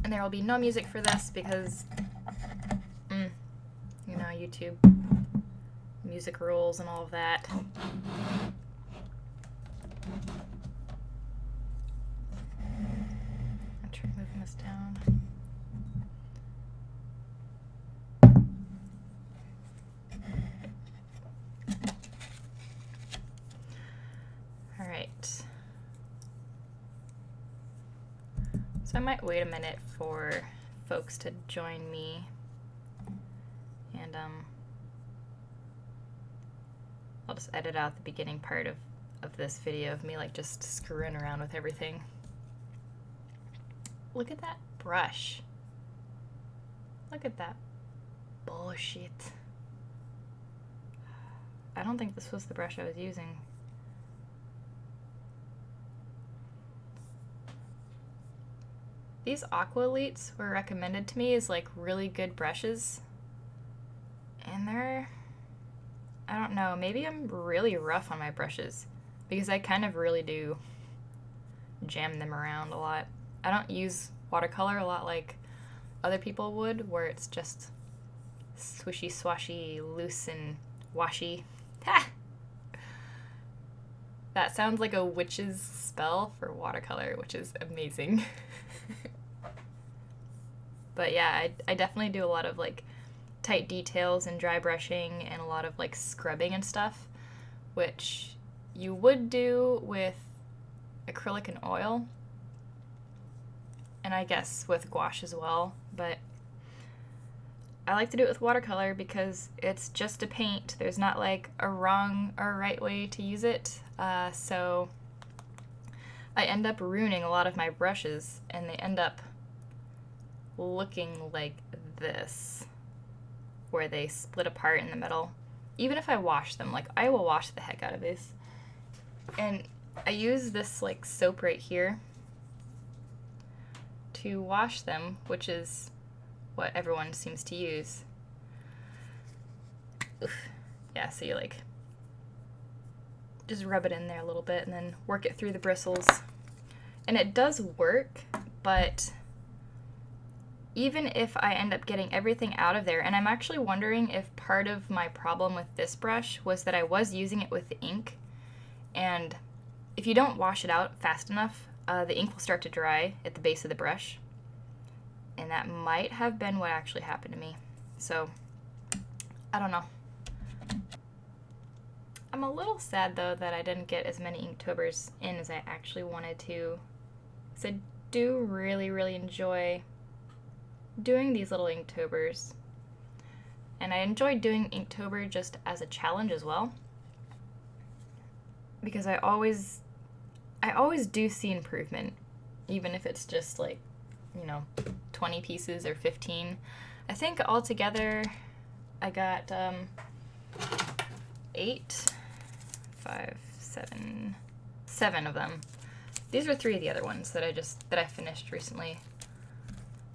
And there will be no music for this because, you know, YouTube music rules and all of that. I'll try moving this down. All right. So I might wait a minute for folks to join me, and I'll just edit out the beginning part of this video of me like just screwing around with everything. Look at that brush. Look at that bullshit. I don't think this was the brush I was using. These Aqua Elites were recommended to me as like really good brushes. And they're, I don't know, maybe I'm really rough on my brushes because I kind of really do jam them around a lot. I don't use watercolor a lot like other people would, where it's just swishy swashy, loose and washy. Ha! That sounds like a witch's spell for watercolor, which is amazing. But yeah, I definitely do a lot of like tight details and dry brushing and a lot of like scrubbing and stuff, which you would do with acrylic and oil, and I guess with gouache as well, but I like to do it with watercolor because it's just a paint. There's not like a wrong or right way to use it, so I end up ruining a lot of my brushes and they end up looking like this, where they split apart in the middle. Even if I wash them, like I will wash the heck out of these. And I use this like soap right here to wash them, which is what everyone seems to use. Oof. Yeah, so you like just rub it in there a little bit and then work it through the bristles. And it does work, but even if I end up getting everything out of there, and I'm actually wondering if part of my problem with this brush was that I was using it with the ink, and if you don't wash it out fast enough, the ink will start to dry at the base of the brush, and that might have been what actually happened to me. So, I don't know. I'm a little sad though that I didn't get as many Inktobers in as I actually wanted to, because I do really, really enjoy doing these little Inktobers, and I enjoy doing Inktober just as a challenge as well, because I always do see improvement, even if it's just like, you know, 20 pieces or 15. I think altogether I got 7 of them. These are 3 of the other ones that I finished recently.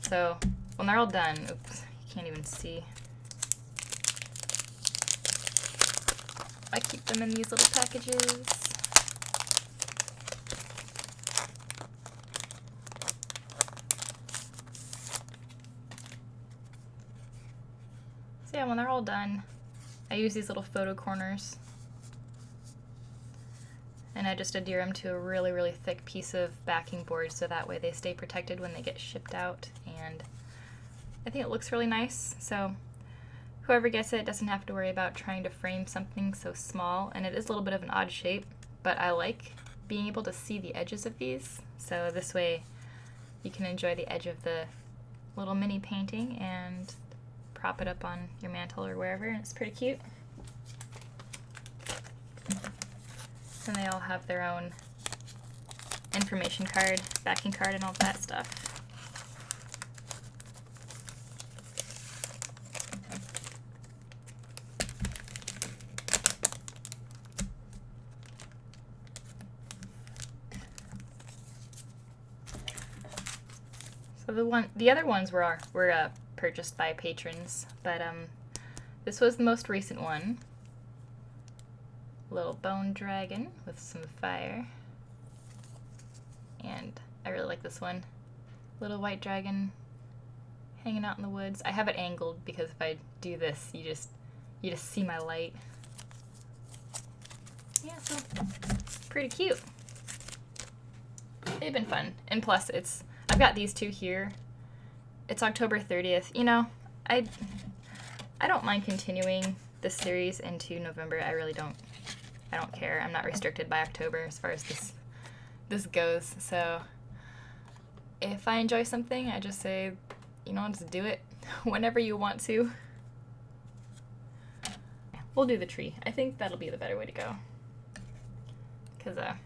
So when they're all done, oops, you can't even see. I keep them in these little packages. So yeah, when they're all done, I use these little photo corners, and I just adhere them to a really, really thick piece of backing board so that way they stay protected when they get shipped out, and I think it looks really nice. So whoever gets it doesn't have to worry about trying to frame something so small, and it is a little bit of an odd shape, but I like being able to see the edges of these, so this way you can enjoy the edge of the little mini painting and prop it up on your mantle or wherever, and it's pretty cute. And they all have their own information card, backing card, and all that stuff. So the other ones were purchased by patrons, but this was the most recent one. Little bone dragon with some fire, and I really like this one. Little white dragon hanging out in the woods. I have it angled because if I do this, you just see my light. Yeah, so pretty cute. They've been fun. And plus I've got these two here. It's October 30th. You know, I don't mind continuing this series into November. I really don't. I don't care. I'm not restricted by October as far as this goes. So if I enjoy something, I just say, you know, just do it whenever you want to. We'll do the tree. I think that'll be the better way to go. Because I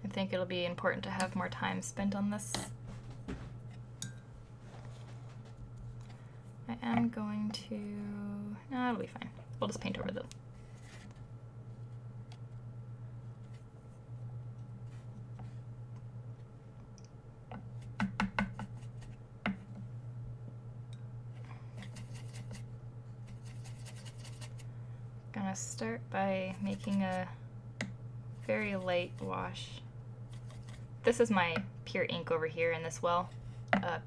think it'll be important to have more time spent on this. I am going to... No, it'll be fine. We'll just paint over them. Gonna start by making a very light wash. This is my pure ink over here in this well,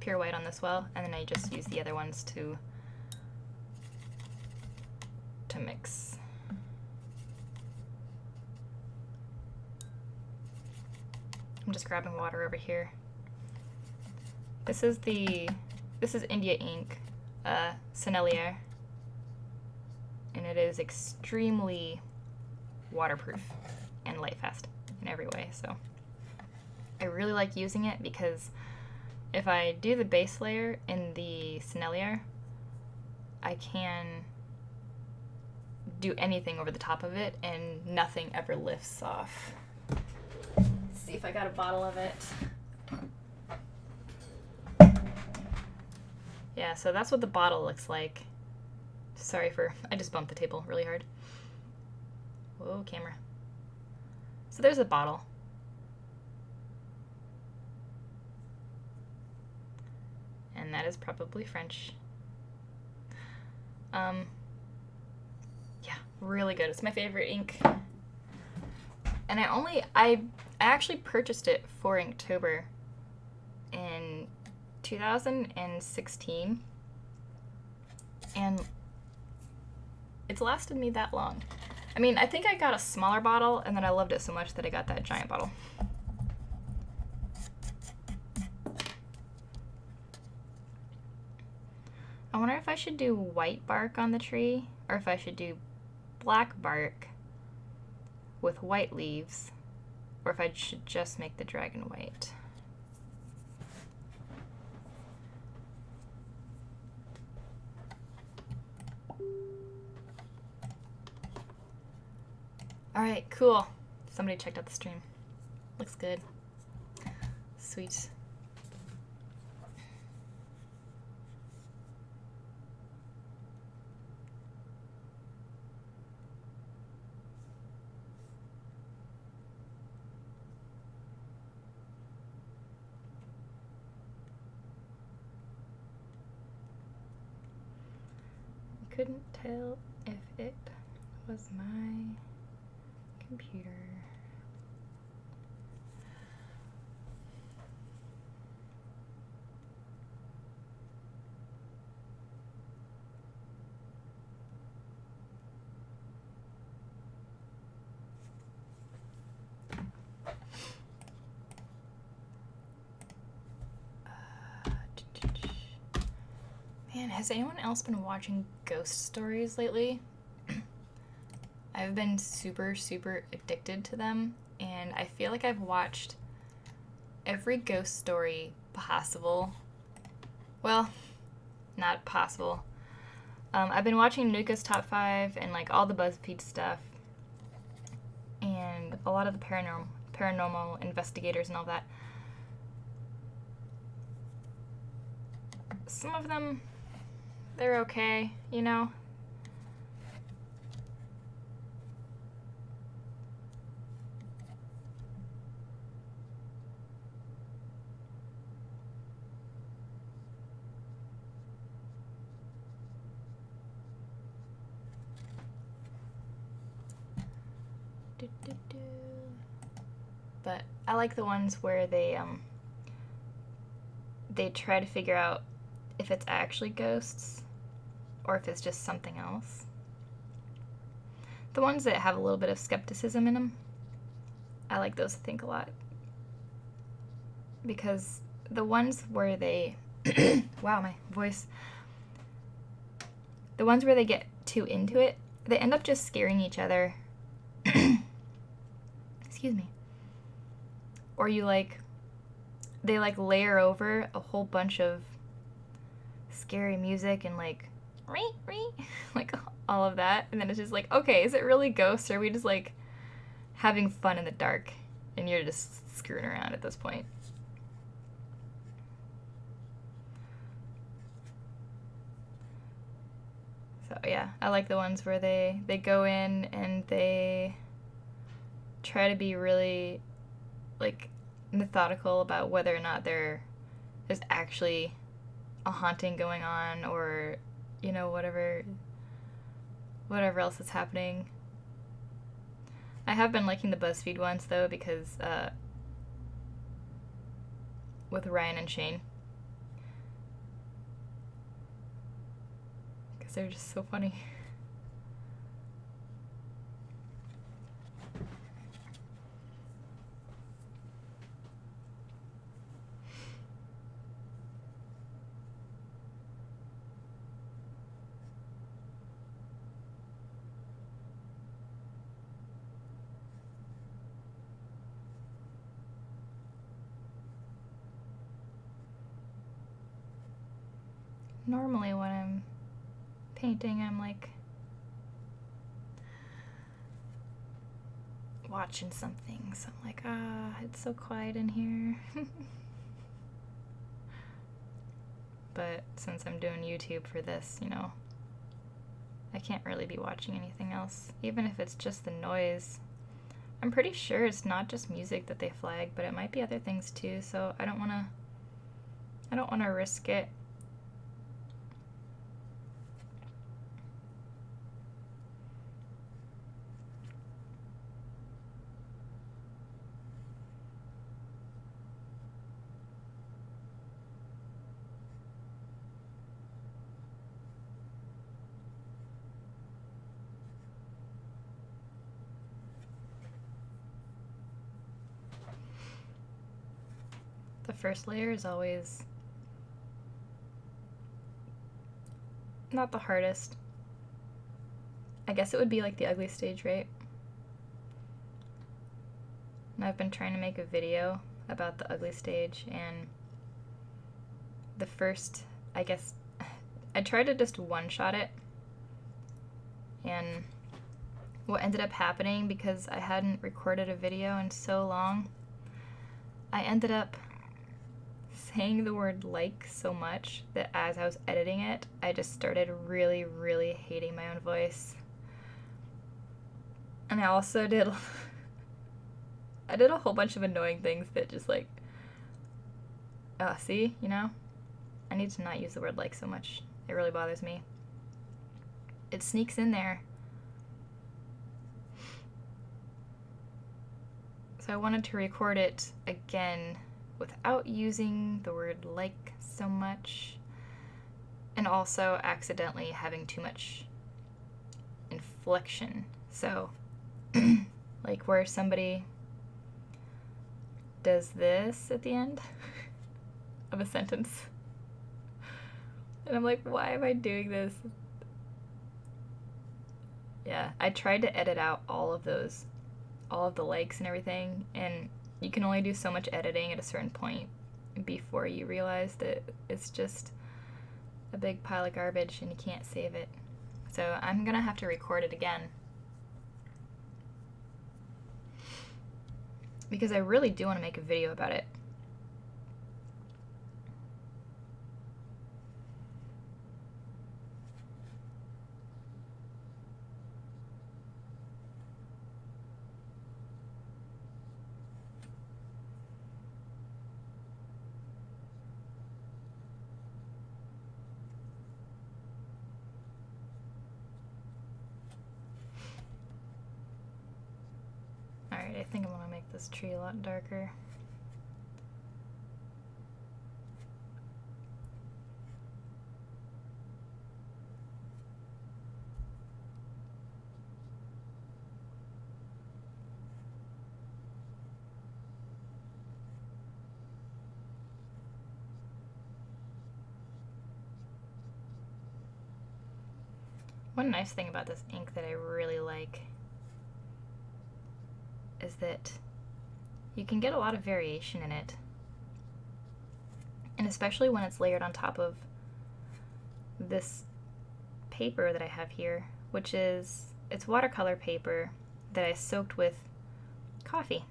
pure white on this well, and then I just use the other ones to mix. I'm just grabbing water over here. This is India ink, Senellier, and it is extremely waterproof and light fast in every way. So I really like using it because if I do the base layer in the Senellier, I can do anything over the top of it and nothing ever lifts off. Let's see if I got a bottle of it. Yeah, so that's what the bottle looks like. Sorry I just bumped the table really hard. Whoa, camera. So there's a bottle. And that is probably French. Yeah, really good. It's my favorite ink. And I actually purchased it for Inktober in 2016. And it's lasted me that long. I mean, I think I got a smaller bottle and then I loved it so much that I got that giant bottle. I wonder if I should do white bark on the tree or if I should do black bark with white leaves, or if I should just make the dragon white. Alright, cool. Somebody checked out the stream. Looks good. Sweet. Couldn't tell if it was my computer. Man, has anyone else been watching ghost stories lately? I've been super, super addicted to them, and I feel like I've watched every ghost story possible. Well, not possible. I've been watching Nuka's Top 5 and like all the BuzzFeed stuff, and a lot of the paranormal investigators and all that. Some of them, they're okay, you know? But I like the ones where they they try to figure out if it's actually ghosts or if it's just something else. The ones that have a little bit of skepticism in them, I like those, I think, a lot. Because the ones where they... wow, my voice. The ones where they get too into it, they end up just scaring each other. Excuse me. Or you like... They like layer over a whole bunch of scary music and like... like all of that. And then it's just like, okay, is it really ghosts? Or are we just like having fun in the dark? And you're just screwing around at this point. So yeah, I like the ones where they go in and they try to be really like methodical about whether or not there's actually a haunting going on, or you know, whatever else is happening. I have been liking the BuzzFeed ones though, because with Ryan and Shane, because they're just so funny. Normally when I'm painting, I'm like watching something, so I'm like, it's so quiet in here. But since I'm doing YouTube for this, you know, I can't really be watching anything else, even if it's just the noise. I'm pretty sure it's not just music that they flag, but it might be other things too, so I don't wanna risk it. The first layer is always not the hardest. I guess it would be like the ugly stage, right? And I've been trying to make a video about the ugly stage, and the first, I guess, I tried to just one-shot it, and what ended up happening, because I hadn't recorded a video in so long, I ended up saying the word like so much that as I was editing it, I just started really, really hating my own voice. And I also did a whole bunch of annoying things that just like, see, you know? I need to not use the word like so much. It really bothers me. It sneaks in there. So I wanted to record it again without using the word like so much, and also accidentally having too much inflection. So like where somebody does this at the end of a sentence, and I'm like, why am I doing this? Yeah, I tried to edit out all of the likes and everything, and you can only do so much editing at a certain point before you realize that it's just a big pile of garbage and you can't save it. So I'm gonna have to record it again, because I really do want to make a video about it. Alright, I think I'm gonna make this tree a lot darker. One nice thing about this ink that I really like is that you can get a lot of variation in it. And especially when it's layered on top of this paper that I have here, which is, it's watercolor paper that I soaked with coffee.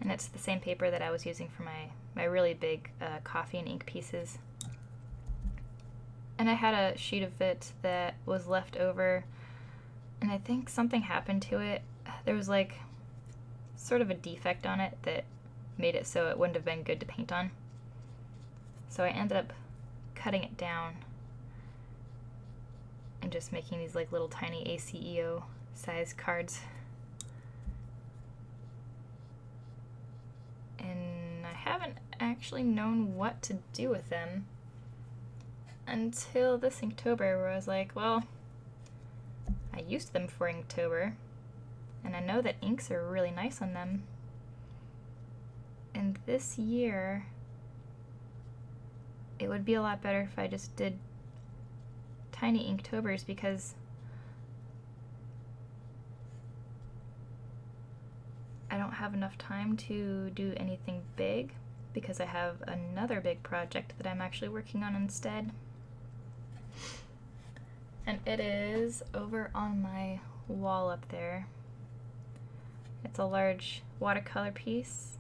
And it's the same paper that I was using for my really big coffee and ink pieces. And I had a sheet of it that was left over, and I think something happened to it. There was like sort of a defect on it that made it so it wouldn't have been good to paint on. So I ended up cutting it down and just making these like little tiny ACEO size cards. And I haven't actually known what to do with them until this Inktober, where I was like, well, I used them for Inktober, and I know that inks are really nice on them. And this year, it would be a lot better if I just did tiny Inktobers, because I don't have enough time to do anything big, because I have another big project that I'm actually working on instead. And it is over on my wall up there. It's a large watercolor piece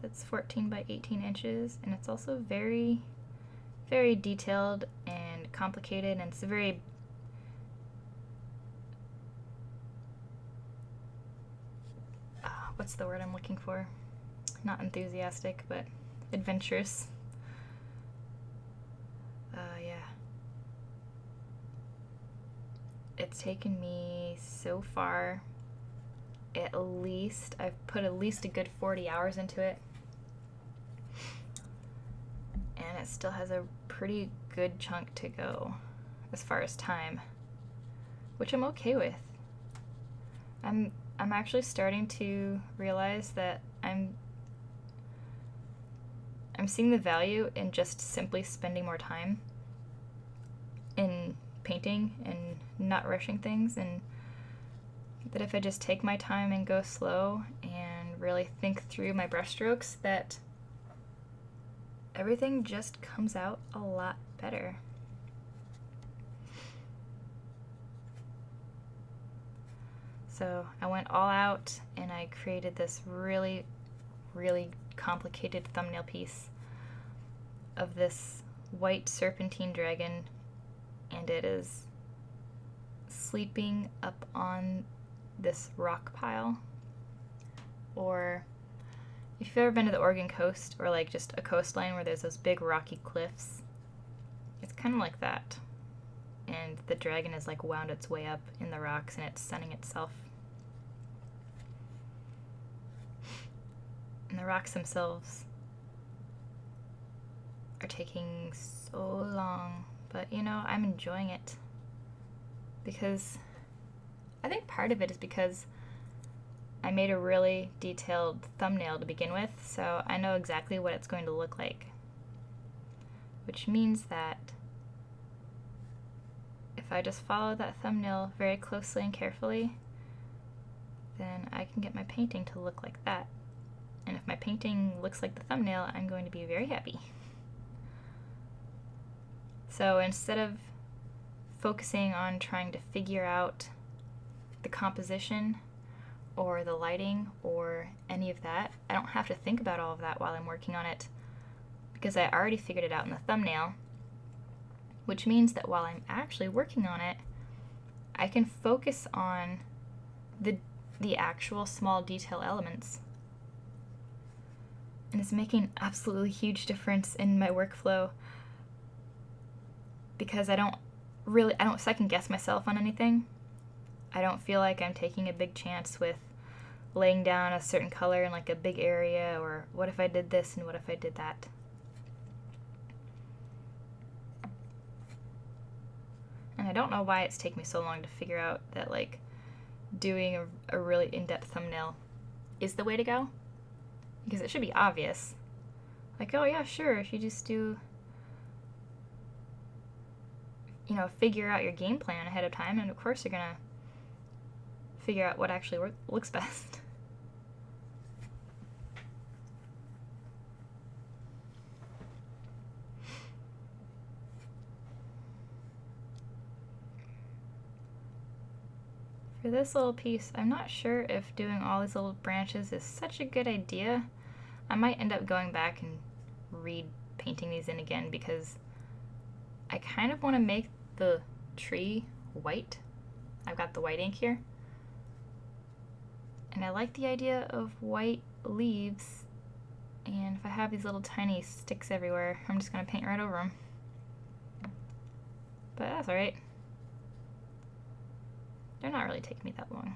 that's 14 by 18 inches, and it's also very, very detailed and complicated, and it's a very what's the word I'm looking for? Not enthusiastic, but adventurous. Yeah. It's taken me so far, I've put at least a good 40 hours into it. And it still has a pretty good chunk to go as far as time, which I'm okay with. I'm actually starting to realize that I'm seeing the value in just simply spending more time in painting and not rushing things, and that if I just take my time and go slow and really think through my brushstrokes, that everything just comes out a lot better. So I went all out and I created this really, really complicated thumbnail piece of this white serpentine dragon, and it is sleeping up on this rock pile. Or if you've ever been to the Oregon coast, or like just a coastline where there's those big rocky cliffs, it's kind of like that. And the dragon is like wound its way up in the rocks and it's sunning itself. And the rocks themselves are taking so long, but you know, I'm enjoying it, because I think part of it is because I made a really detailed thumbnail to begin with, so I know exactly what it's going to look like, which means that if I just follow that thumbnail very closely and carefully, then I can get my painting to look like that. And if my painting looks like the thumbnail, I'm going to be very happy. So instead of focusing on trying to figure out the composition or the lighting or any of that, I don't have to think about all of that while I'm working on it, because I already figured it out in the thumbnail, which means that while I'm actually working on it, I can focus on the actual small detail elements. And it's making an absolutely huge difference in my workflow, because I don't second guess myself on anything. I don't feel like I'm taking a big chance with laying down a certain color in like a big area, or what if I did this and what if I did that. And I don't know why it's taken me so long to figure out that like doing a really in-depth thumbnail is the way to go, because it should be obvious, Like, oh yeah, sure, if you just do, you know, figure out your game plan ahead of time, and of course you're gonna figure out what actually looks best. For this little piece, I'm not sure if doing all these little branches is such a good idea. I might end up going back and repainting these in again because I kind of want to make the tree white. I've got the white ink here. And I like the idea of white leaves. And if I have these little tiny sticks everywhere, I'm just going to paint right over them. But that's alright. They're not really taking me that long.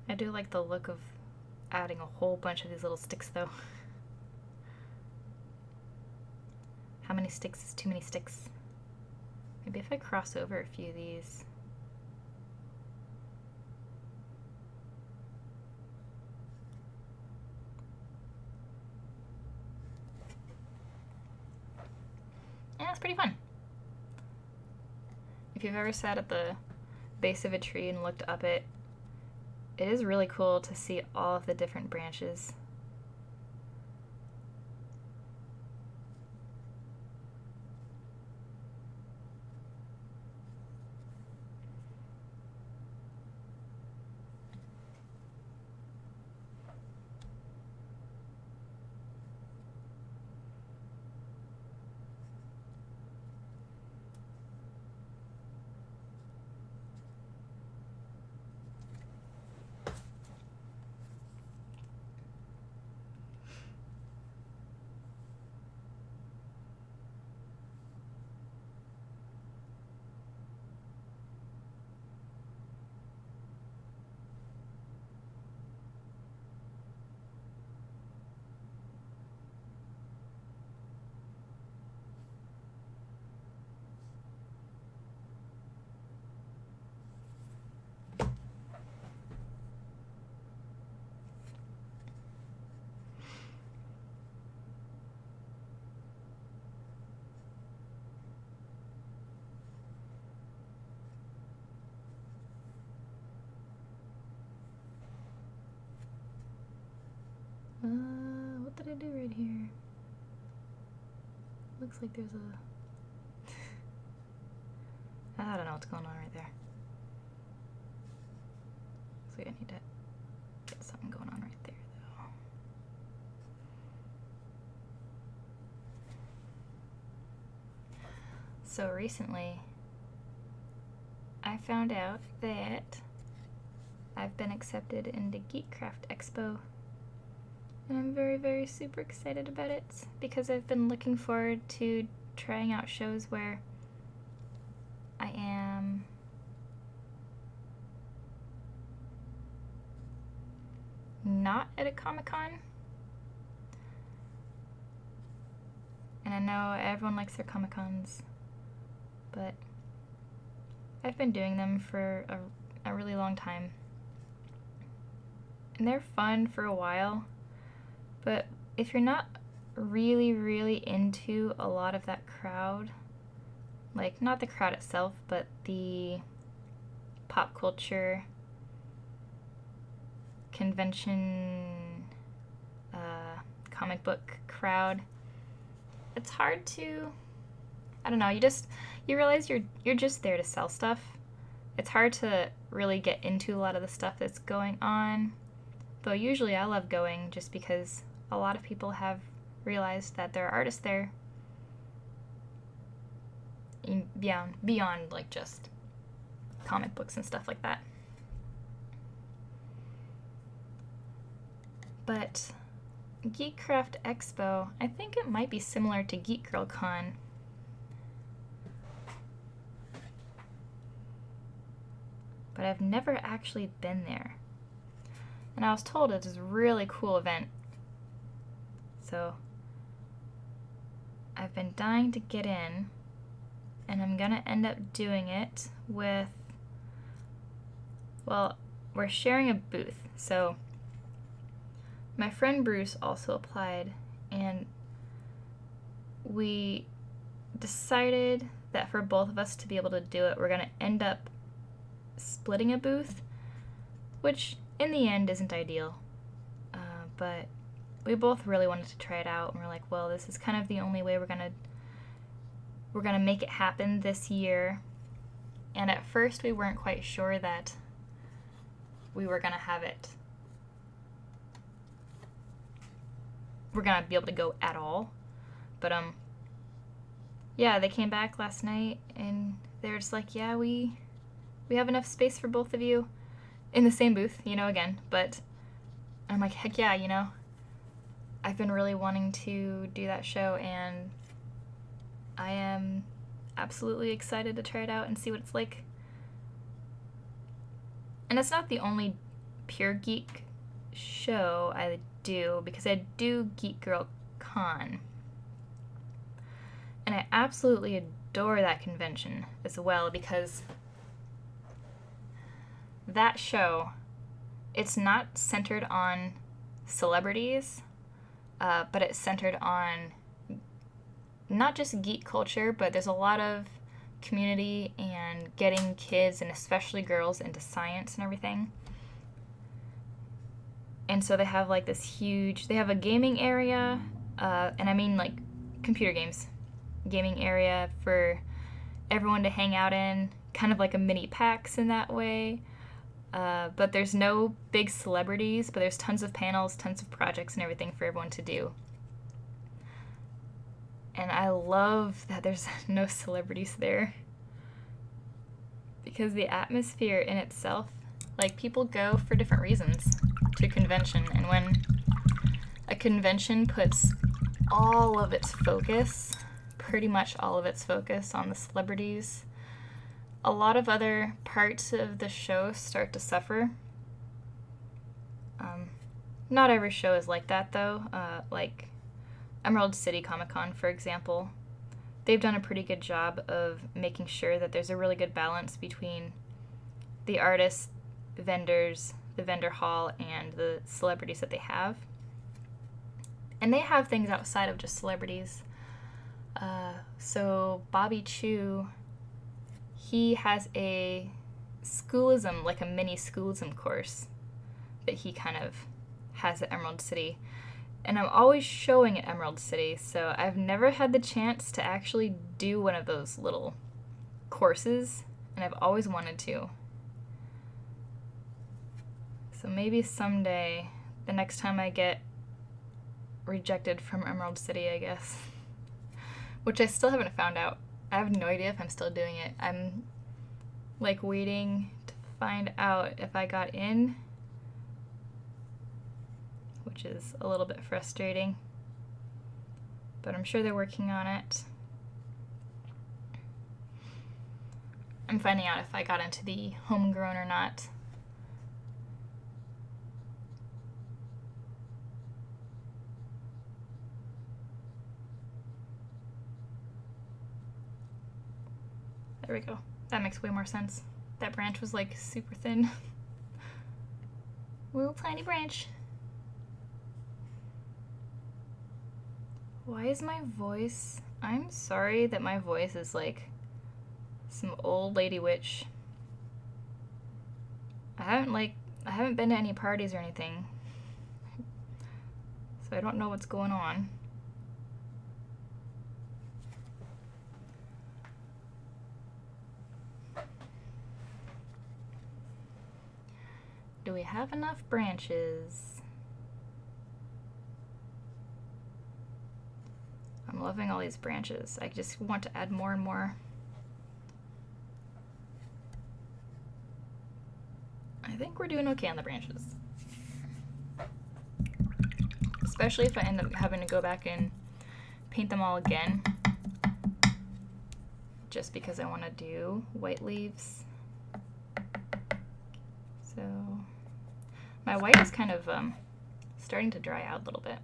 I do like the look of adding a whole bunch of these little sticks though. How many sticks is too many sticks? Maybe if I cross over a few of these. Yeah, it's pretty fun. If you've ever sat at the base of a tree and looked up it, it is really cool to see all of the different branches. What did I do right here? Looks like there's a... I don't know what's going on right there. So I need to get something going on right there, though. So recently, I found out that I've been accepted into Geekcraft Expo. And I'm very, very super excited about it because I've been looking forward to trying out shows where I am not at a Comic-Con. And I know everyone likes their Comic-Cons, but I've been doing them for a really long time. And they're fun for a while. But if you're not really, really into a lot of that crowd, like not the crowd itself, but the pop culture, convention, comic book crowd, it's hard to, I don't know, you realize you're just there to sell stuff. It's hard to really get into a lot of the stuff that's going on. Though usually I love going just because a lot of people have realized that there are artists there beyond like just comic books and stuff like that. But Geekcraft Expo, I think it might be similar to Geek Girl Con. But but I've never actually been there. And I was told it's a really cool event. So I've been dying to get in, and I'm gonna end up doing it with, well, we're sharing a booth. So my friend Bruce also applied, and we decided that for both of us to be able to do it, we're gonna end up splitting a booth, which in the end isn't ideal, but we both really wanted to try it out, and we're like, well, this is kind of the only way we're gonna make it happen this year. And at first we weren't quite sure that we were gonna have it, we're gonna be able to go at all, but yeah, they came back last night and they were just like, yeah, we have enough space for both of you in the same booth, you know, again. But I'm like, heck yeah, you know, I've been really wanting to do that show, and I am absolutely excited to try it out and see what it's like. And it's not the only pure geek show I do, because I do Geek Girl Con, and I absolutely adore that convention as well, because that show, it's not centered on celebrities, but it's centered on not just geek culture, but there's a lot of community and getting kids, and especially girls, into science and everything. And so they have like this huge, they have a gaming area, and I mean like computer games, gaming area for everyone to hang out in, kind of like a mini PAX in that way. But there's no big celebrities, but there's tons of panels, tons of projects and everything for everyone to do. And I love that there's no celebrities there, because the atmosphere in itself, like, people go for different reasons to a convention, and when a convention puts all of its focus, pretty much all of its focus, on the celebrities, a lot of other parts of the show start to suffer. Not every show is like that, though. Like Emerald City Comic Con, for example, they've done a pretty good job of making sure that there's a really good balance between the artists, the vendors, the vendor hall, and the celebrities that they have. And they have things outside of just celebrities. So Bobby Chu, he has a schoolism, like a mini schoolism course that he kind of has at Emerald City. And I'm always showing at Emerald City, so I've never had the chance to actually do one of those little courses, and I've always wanted to. So maybe someday, the next time I get rejected from Emerald City, I guess, which I still haven't found out. I have no idea if I'm still doing it. I'm like waiting to find out if I got in, which is a little bit frustrating, but I'm sure they're working on it. I'm finding out if I got into the homegrown or not. There we go. That makes way more sense. That branch was like super thin. Little tiny branch. Why is my voice... I'm sorry that my voice is like some old lady witch. I haven't been to any parties or anything, so I don't know what's going on. Do we have enough branches? I'm loving all these branches. I just want to add more and more. I think we're doing okay on the branches. Especially if I end up having to go back and paint them all again. Just because I want to do white leaves. So my white is kind of starting to dry out a little bit.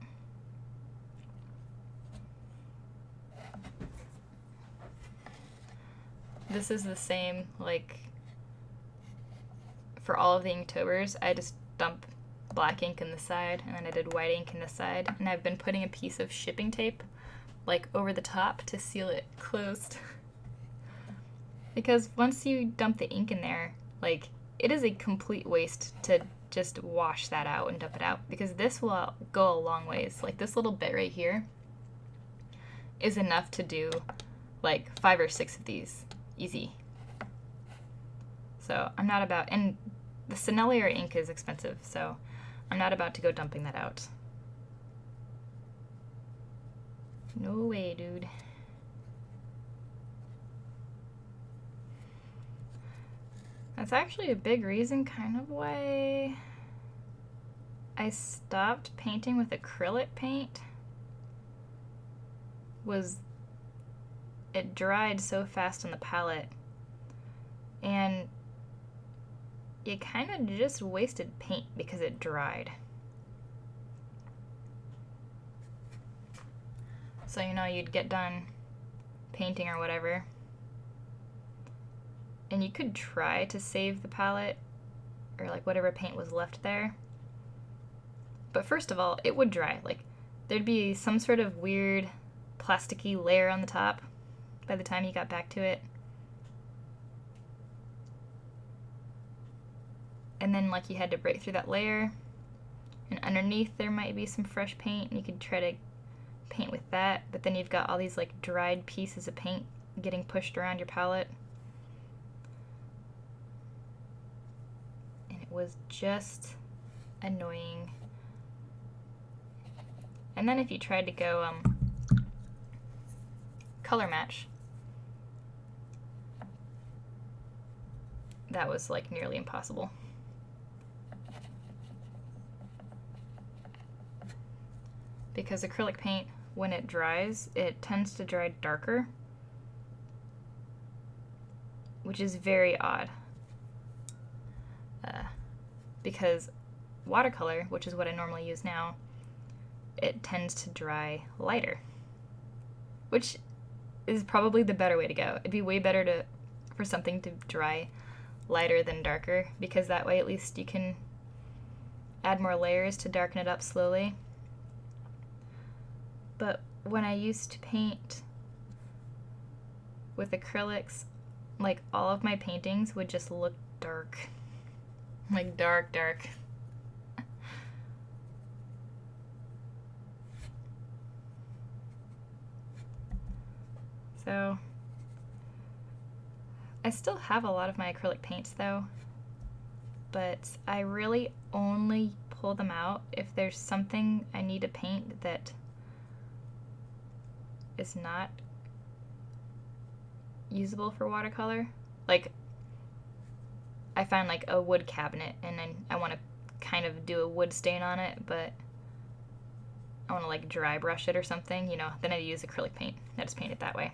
This is the same, like, for all of the Inktober's, I just dump black ink in the side, and then I did white ink in the side, and I've been putting a piece of shipping tape, like, over the top to seal it closed. Because once you dump the ink in there, like, it is a complete waste to just wash that out and dump it out, because this will go a long ways. Like, this little bit right here is enough to do, like, 5 or 6 of these. Easy. So I'm not about, and the Senellier ink is expensive, so I'm not about to go dumping that out. No way, dude. That's actually a big reason, kind of, why I stopped painting with acrylic paint. Was it dried so fast on the palette, and you kind of just wasted paint because it dried. So, you know, you'd get done painting or whatever, and you could try to save the palette or like whatever paint was left there. But first of all, it would dry. Like, there'd be some sort of weird plasticky layer on the top by the time you got back to it. And then, like, you had to break through that layer, and underneath there might be some fresh paint, and you could try to paint with that, but then you've got all these, like, dried pieces of paint getting pushed around your palette. And it was just annoying. And then if you tried to go color match, that was, like, nearly impossible. Because acrylic paint, when it dries, it tends to dry darker, which is very odd. Because watercolor, which is what I normally use now, it tends to dry lighter, which is probably the better way to go. It'd be way better for something to dry lighter than darker, because that way at least you can add more layers to darken it up slowly. But when I used to paint with acrylics, like, all of my paintings would just look dark. Like, dark, dark. So, I still have a lot of my acrylic paints though, but I really only pull them out if there's something I need to paint that is not usable for watercolor. Like, I find, like, a wood cabinet, and then I want to kind of do a wood stain on it, but I want to, like, dry brush it or something, you know, then I use acrylic paint. I just paint it that way.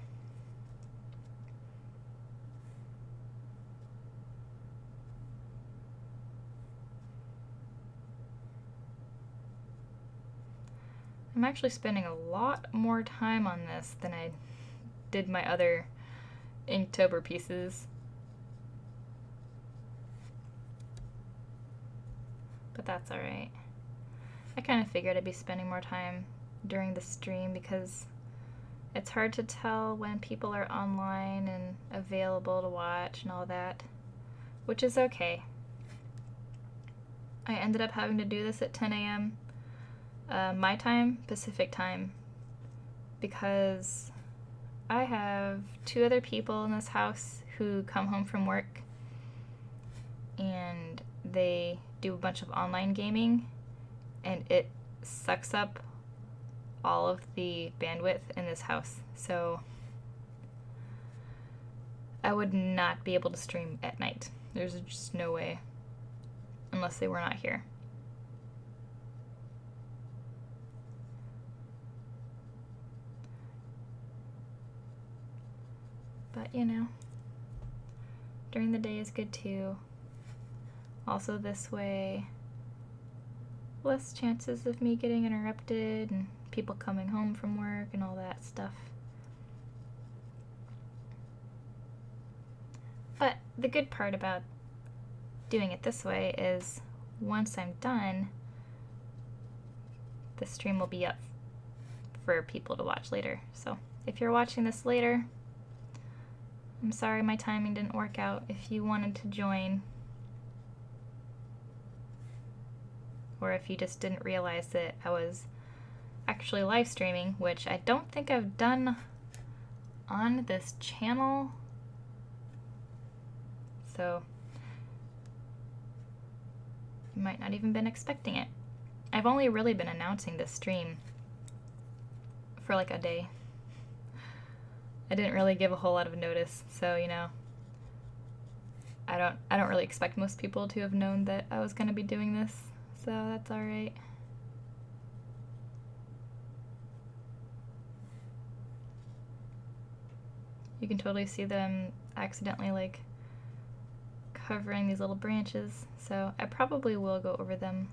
I'm actually spending a lot more time on this than I did my other Inktober pieces. But that's alright. I kind of figured I'd be spending more time during the stream because it's hard to tell when people are online and available to watch and all that, which is okay. I ended up having to do this at 10 a.m. My time, Pacific time, because I have 2 other people in this house who come home from work, and they do a bunch of online gaming, and it sucks up all of the bandwidth in this house. So I would not be able to stream at night. There's just no way, unless they were not here. But, you know, during the day is good too. Also this way, less chances of me getting interrupted and people coming home from work and all that stuff. But the good part about doing it this way is once I'm done, the stream will be up for people to watch later. So if you're watching this later, I'm sorry my timing didn't work out. If you wanted to join, or if you just didn't realize that I was actually live streaming, which I don't think I've done on this channel. So you might not even been expecting it. I've only really been announcing this stream for like a day. I didn't really give a whole lot of notice, so you know, I don't really expect most people to have known that I was gonna be doing this, so that's alright. You can totally see them accidentally like covering these little branches, so I probably will go over them.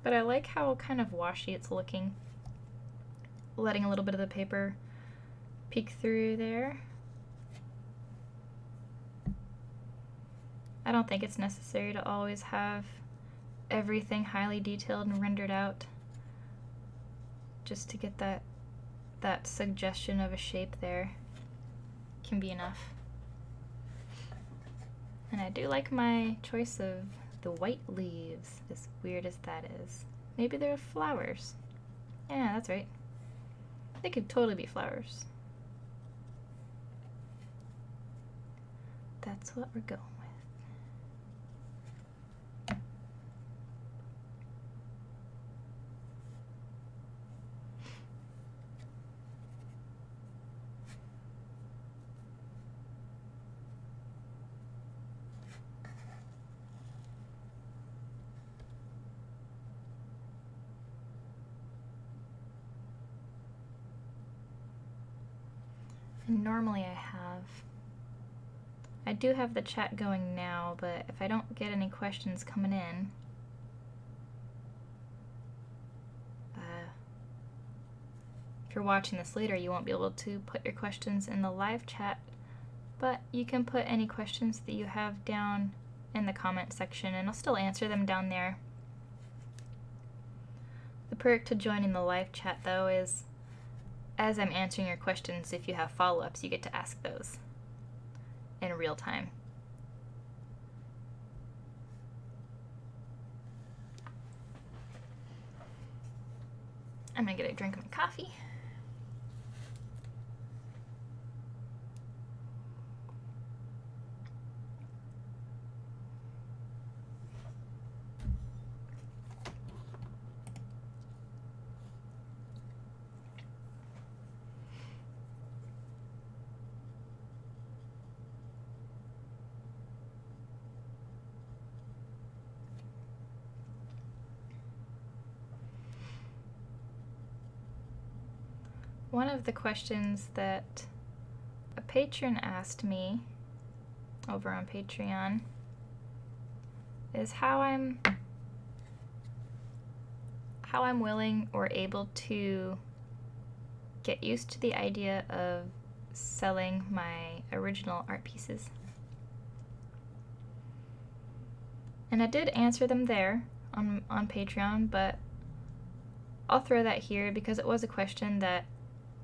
But I like how kind of washy it's looking, letting a little bit of the paper peek through there. I don't think it's necessary to always have everything highly detailed and rendered out, just to get that suggestion of a shape there can be enough. And I do like my choice of the white leaves, as weird as that is. Maybe they're flowers. Yeah, that's right. They could totally be flowers. That's what we're going with. Normally I do have the chat going now, but if I don't get any questions coming in, if you're watching this later, you won't be able to put your questions in the live chat, but you can put any questions that you have down in the comment section and I'll still answer them down there. The perk to joining the live chat though is, as I'm answering your questions, if you have follow-ups, you get to ask those in real time. I'm gonna get a drink of my coffee. One of the questions that a patron asked me over on Patreon is how I'm willing or able to get used to the idea of selling my original art pieces. And I did answer them there on Patreon, but I'll throw that here because it was a question that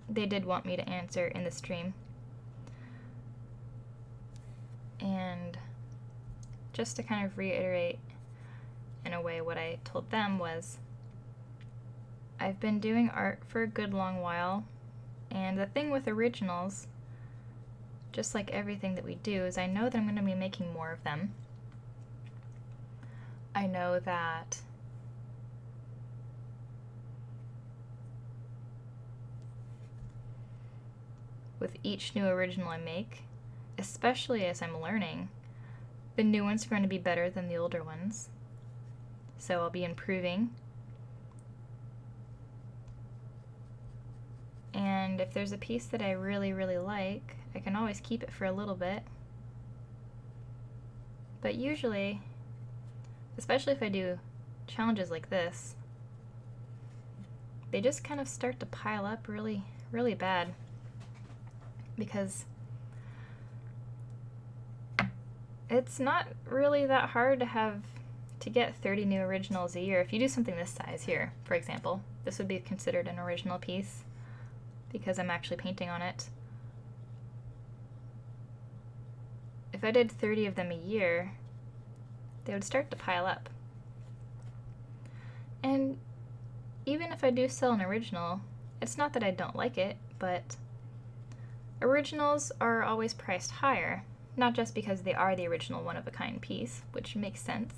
they did want me to answer in the stream. And just to kind of reiterate in a way what I told them was, I've been doing art for a good long while, and the thing with originals, just like everything that we do, is I know that I'm going to be making more of them. I know that with each new original I make, especially as I'm learning, the new ones are going to be better than the older ones. So I'll be improving. And if there's a piece that I really, really like, I can always keep it for a little bit But usually, especially if I do challenges like this, they just kind of start to pile up really, really bad. Because it's not really that hard to get 30 new originals a year. If you do something this size here, for example, this would be considered an original piece because I'm actually painting on it. If I did 30 of them a year, they would start to pile up. And even if I do sell an original, it's not that I don't like it, but originals are always priced higher, not just because they are the original one-of-a-kind piece, which makes sense.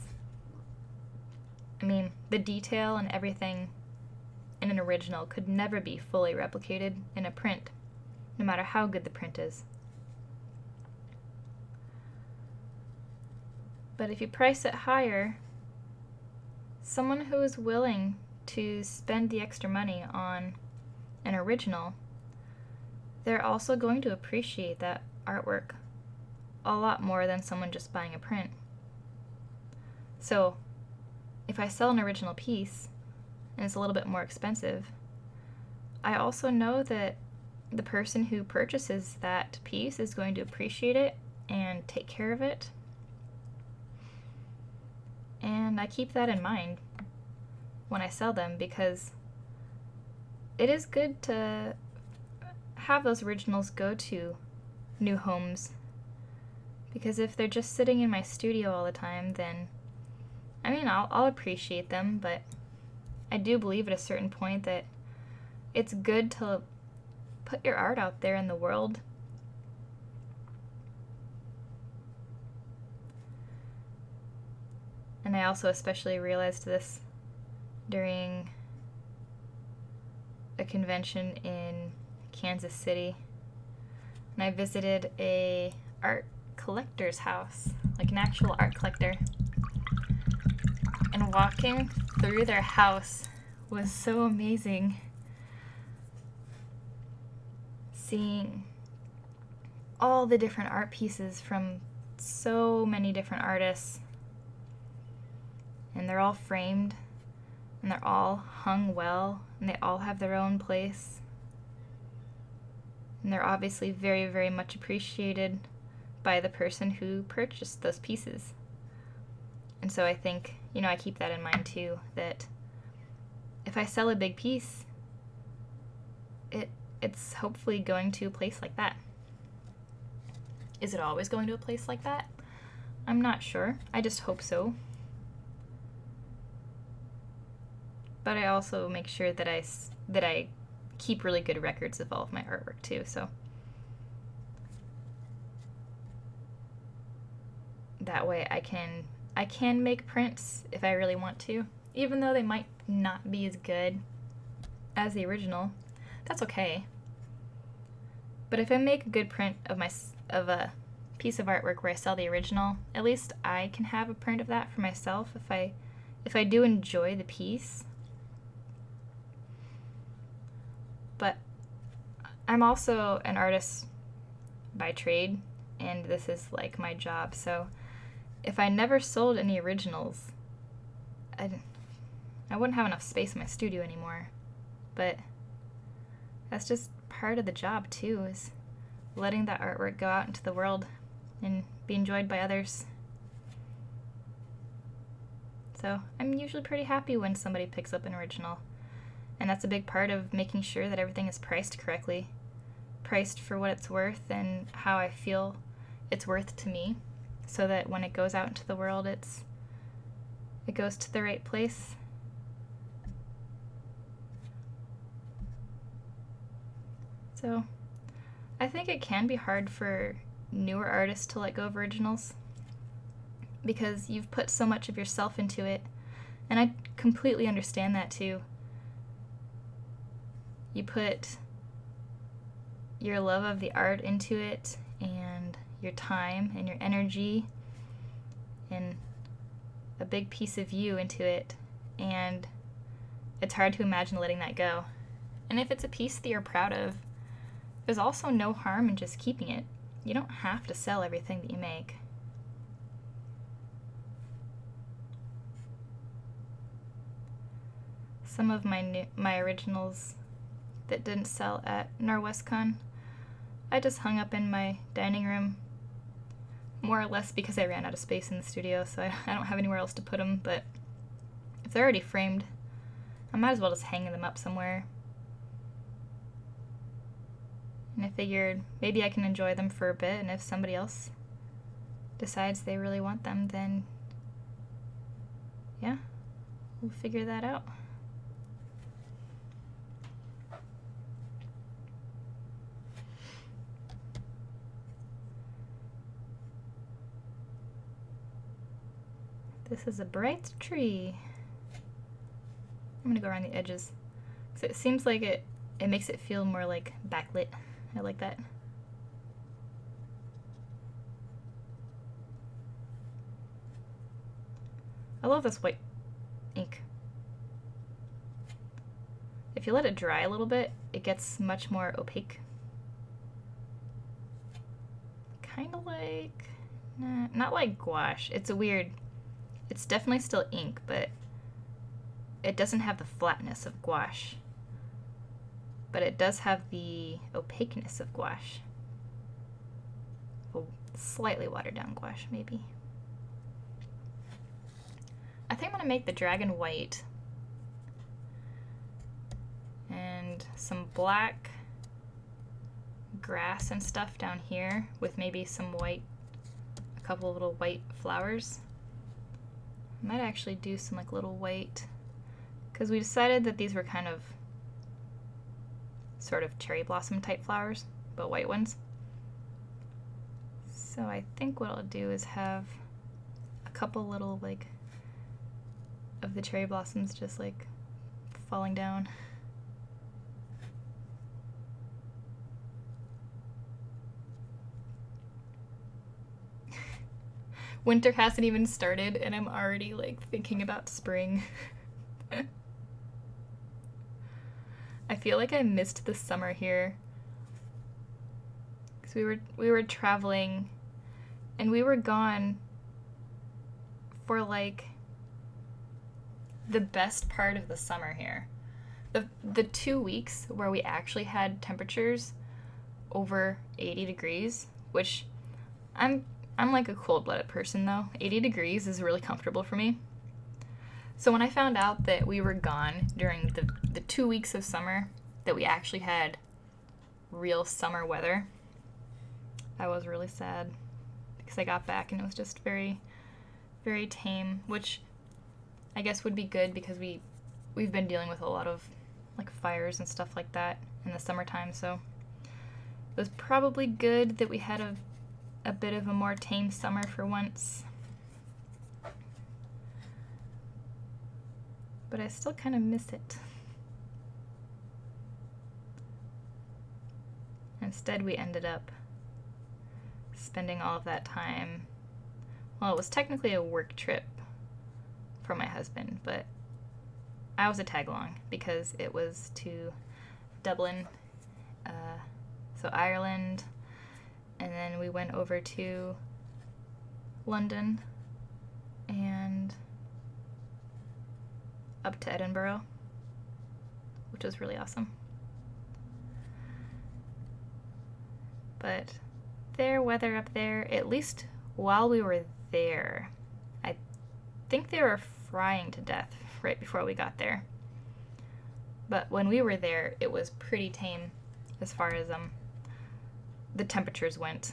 I mean, the detail and everything in an original could never be fully replicated in a print, no matter how good the print is. But if you price it higher, someone who is willing to spend the extra money on an original, they're also going to appreciate that artwork a lot more than someone just buying a print. So if I sell an original piece and it's a little bit more expensive, I also know that the person who purchases that piece is going to appreciate it and take care of it. And I keep that in mind when I sell them, because it is good to have those originals go to new homes. Because if they're just sitting in my studio all the time, then, I mean, I'll appreciate them, but I do believe at a certain point that it's good to put your art out there in the world. And I also especially realized this during a convention in Kansas City. And I visited a art collector's house, like an actual art collector. And walking through their house was so amazing. Seeing all the different art pieces from so many different artists. And they're all framed, and they're all hung well, and they all have their own place. And they're obviously very, very much appreciated by the person who purchased those pieces. And so I think, I keep that in mind too, that if I sell a big piece, it's hopefully going to a place like that. Is it always going to a place like that? I'm not sure. I just hope so. But I also make sure that I keep really good records of all of my artwork too, so that way I can make prints if I really want to, even though they might not be as good as the original. That's okay. But if I make a good print of a piece of artwork where I sell the original, at least I can have a print of that for myself if I do enjoy the piece. But I'm also an artist by trade, and this is like my job, so if I never sold any originals, I wouldn't have enough space in my studio anymore. But that's just part of the job too, is letting that artwork go out into the world and be enjoyed by others. So I'm usually pretty happy when somebody picks up an original. And that's a big part of making sure that everything is priced correctly. Priced for what it's worth and how I feel it's worth to me, so that when it goes out into the world, it goes to the right place. So I think it can be hard for newer artists to let go of originals, because you've put so much of yourself into it, and I completely understand that too. You put your love of the art into it, and your time and your energy, and a big piece of you into it, and it's hard to imagine letting that go. And if it's a piece that you're proud of, there's also no harm in just keeping it. You don't have to sell everything that you make. some of my originals that didn't sell at Norwestcon. I just hung up in my dining room, more or less because I ran out of space in the studio, so I don't have anywhere else to put them, but if they're already framed, I might as well just hang them up somewhere. And I figured maybe I can enjoy them for a bit, and if somebody else decides they really want them, then yeah, we'll figure that out. This is a bright tree. I'm gonna go around the edges, so it seems like it makes it feel more like backlit. I like that. I love this white ink. If you let it dry a little bit, it gets much more opaque. Kind of like, nah, not like gouache. It's definitely still ink, but it doesn't have the flatness of gouache. But it does have the opaqueness of gouache. A slightly watered down gouache, maybe. I think I'm gonna make the dragon white and some black grass and stuff down here with maybe some white, a couple of little white flowers. I might actually do some like little white, because we decided that these were kind of sort of cherry blossom type flowers, but white ones. So I think what I'll do is have a couple little like of the cherry blossoms just like falling down. Winter hasn't even started and I'm already like thinking about spring. I feel like I missed the summer here, because we were traveling and we were gone for like the best part of the summer here. The 2 weeks where we actually had temperatures over 80 degrees, which I'm like a cold-blooded person though. 80 degrees is really comfortable for me. So when I found out that we were gone during the 2 weeks of summer, that we actually had real summer weather, I was really sad, because I got back and it was just very, very tame, which I guess would be good because we've been dealing with a lot of like fires and stuff like that in the summertime, so it was probably good that we had a bit of a more tame summer for once. But I still kind of miss it. Instead, we ended up spending all of that time, well, it was technically a work trip for my husband, but I was a tag-along because it was to Dublin, so Ireland, and then we went over to London and up to Edinburgh, which was really awesome. But their weather up there, at least while we were there, I think they were frying to death right before we got there. But when we were there, it was pretty tame as far as the temperatures went.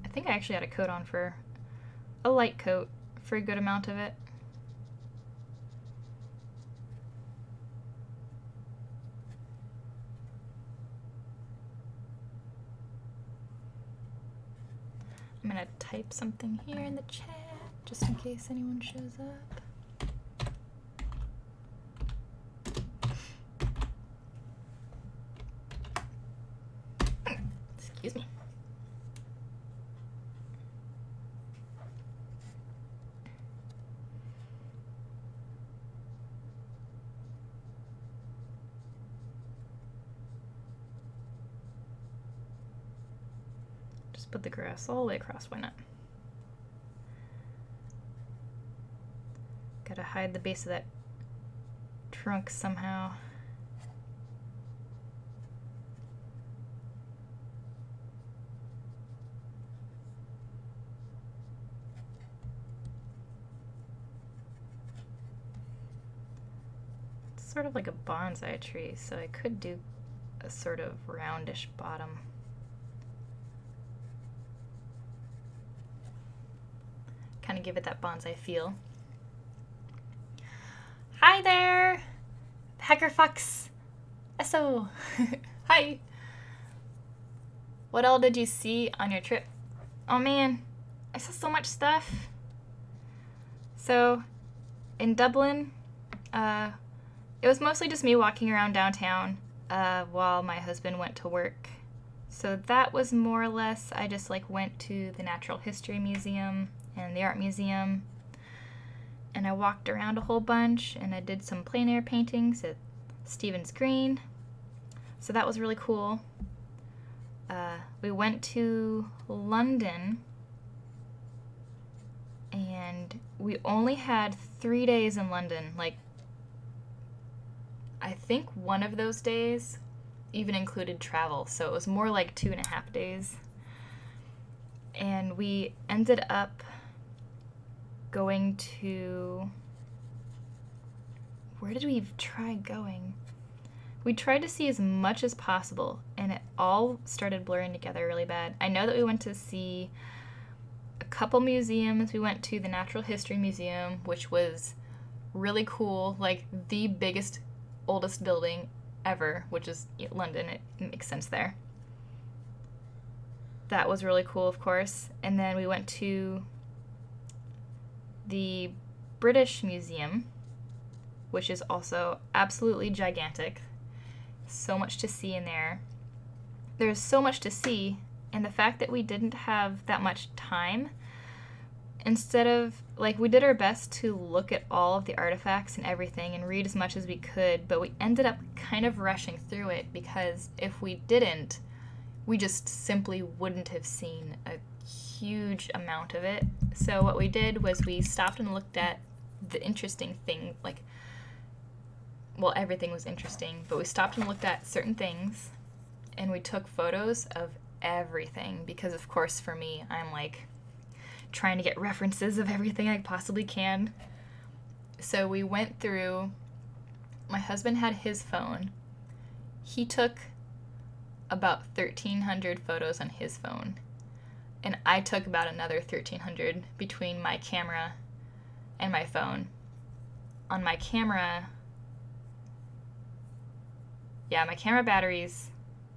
I think I actually had a coat on, for a light coat for a good amount of it. I'm gonna type something here in the chat just in case anyone shows up. Excuse me. Just put the grass all the way across, why not? Gotta hide the base of that trunk somehow. It's sort of like a bonsai tree, so I could do a sort of roundish bottom. Kind of give it that bonsai feel. Hi there! Hacker Fox! So, hi! What all did you see on your trip? Oh man, I saw so much stuff. So, in Dublin, it was mostly just me walking around downtown while my husband went to work. So that was more or less, I just like went to the Natural History Museum and the Art Museum, and I walked around a whole bunch, and I did some plein air paintings at Stephen's Green. So that was really cool. We went to London, and we only had 3 days in London. Like, I think one of those days even included travel, so it was more like 2.5 days. And we ended up going to... Where did we try going? We tried to see as much as possible, and it all started blurring together really bad. I know that we went to see a couple museums. We went to the Natural History Museum, which was really cool, like the biggest, oldest building ever, which is London. It makes sense there. That was really cool, of course. And then we went to the British Museum, which is also absolutely gigantic. So much to see in there. There's so much to see, and the fact that we didn't have that much time, instead of, like, we did our best to look at all of the artifacts and everything and read as much as we could, but we ended up kind of rushing through it, because if we didn't, we just simply wouldn't have seen a huge amount of it. So what we did was we stopped and looked at the interesting thing, like, well, everything was interesting, but we stopped and looked at certain things, and we took photos of everything, because of course for me, I'm like trying to get references of everything I possibly can. So we went through, my husband had his phone. He took about 1,300 photos on his phone, and I took about another 1,300 between my camera and my phone. On my camera, my camera batteries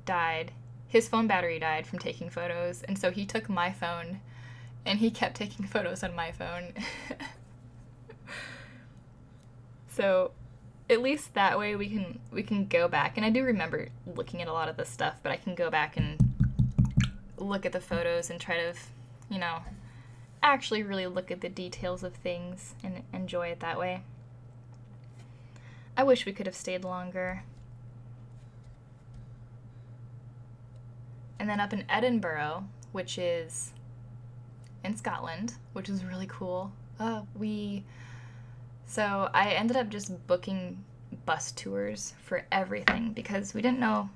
died. His phone battery died from taking photos, and so he took my phone, and he kept taking photos on my phone. So at least that way we can go back, and I do remember looking at a lot of this stuff, but I can go back and look at the photos and try to, actually really look at the details of things and enjoy it that way. I wish we could have stayed longer. And then up in Edinburgh, which is in Scotland, which is really cool, so I ended up just booking bus tours for everything, because we didn't know